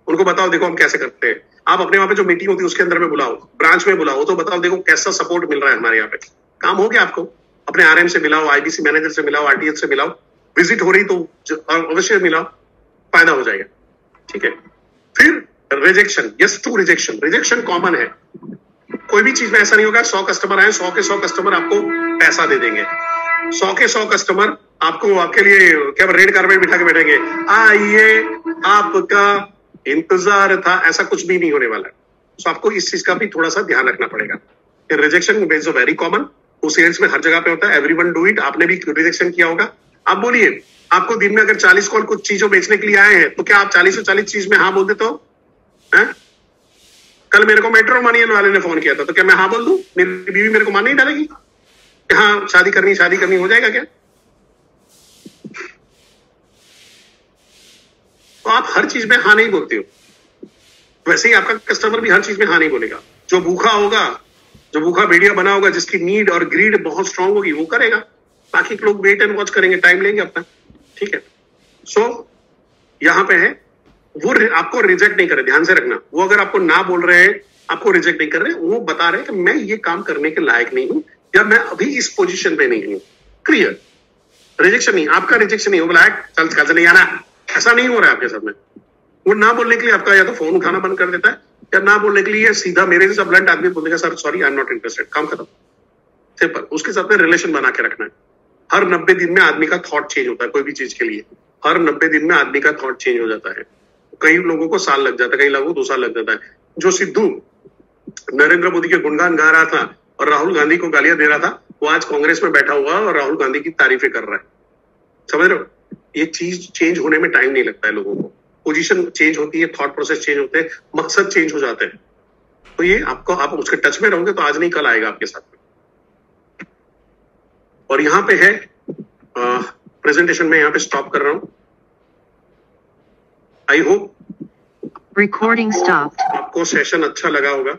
उनको बताओ देखो हम कैसे करते हैं। आप अपने वहां पे जो मीटिंग होती है उसके अंदर में बुलाओ, ब्रांच में बुलाओ, तो बताओ देखो कैसा सपोर्ट मिल रहा है हमारे यहाँ पे। काम हो गया आपको, अपने आरएम से मिलाओ, आईबीसी मैनेजर से मिलाओ, आरटीएच से मिलाओ, विजिट हो रही तो अवश्य मिलाओ, फायदा हो जाएगा, ठीक है। फिर rejection, yes to rejection, rejection common है। कोई भी चीज में ऐसा नहीं होगा 100 कस्टमर आए 100 के 100 कस्टमर आपको पैसा दे देंगे। 100 के 100 कस्टमर आपको आपके लिए क्या रेड कार्पेट बिठा के बैठेंगे, आइए आपका इंतजार था, ऐसा कुछ भी नहीं होने वाला है। तो आपको इस चीज का भी थोड़ा सा ध्यान रखना पड़ेगा। रिजेक्शन इज वेरी कॉमन, वो सेल्स में हर जगह पे होता है, एवरीवन डू इट। आपने भी रिजेक्शन किया होगा। आप बोलिए, आपको दिन में अगर 40 कॉल कुछ चीजों बेचने के लिए आए हैं, तो क्या आप 40 से 40 चीज में हाँ बोल देते हो? कल मेरे को मैट्रिमोनियल वाले ने फोन किया था, तो क्या मैं हाँ बोल दूं? मेरी बीवी मेरे को मान नहीं डालेगी? हाँ, शादी करनी हो जाएगा क्या? तो आप हर चीज में हाँ नहीं बोलते हो, वैसे ही आपका कस्टमर भी हर चीज में हाँ नहीं बोलेगा। जो भूखा होगा, जो भूखा भेड़िया बना होगा, जिसकी नीड और ग्रीड बहुत स्ट्रांग होगी, वो करेगा। बाकी लोग वेट एंड वॉच करेंगे, टाइम लेंगे अपना, ठीक है। सो यहां पे है, वो आपको रिजेक्ट नहीं करे, ध्यान से रखना। वो अगर आपको ना बोल रहे हैं, आपको रिजेक्ट नहीं कर रहे, वो बता रहे हैं कि मैं ये काम करने के लायक नहीं हूं, या मैं अभी इस पोजीशन पे नहीं हूं। क्लियर, रिजेक्शन नहीं, आपका रिजेक्शन नहीं हो, बोला चल कल से नहीं आना, ऐसा नहीं हो रहा है आपके साथ में। वो ना बोलने के लिए आपका या तो फोन उठाना बंद कर देता है, या ना बोलने के लिए सीधा मेरे जैसा ब्लंट आदमी बोल देगा, sir sorry I am not interested, काम खत्म, सिंपल। उसके साथ में रिलेशन बना के रखना है। हर 90 दिन में आदमी का थॉट चेंज होता है, कोई भी चीज के लिए हर 90 दिन में आदमी का थॉट चेंज हो जाता है। कई लोगों को साल लग जाता है, कई लोगों को 2 साल लग जाता है। जो सिद्धू नरेंद्र मोदी के गुणगान गा रहा था और राहुल गांधी को गालियां दे रहा था, वो आज कांग्रेस में बैठा हुआ और राहुल गांधी की तारीफें कर रहा है। समझ रहे हो? ये चीज चेंज होने में टाइम नहीं लगता है लोगों को। पोजीशन चेंज होती है, थॉट प्रोसेस चेंज होते हैं, मकसद चेंज हो जाते हैं। तो ये आपको, आप उसके टच में रहोगे तो आज नहीं कल आएगा आपके साथ में। और यहाँ पे है प्रेजेंटेशन में यहाँ पे स्टॉप कर रहा हूं। I hope Recording stopped. आपको सेशन अच्छा लगा होगा।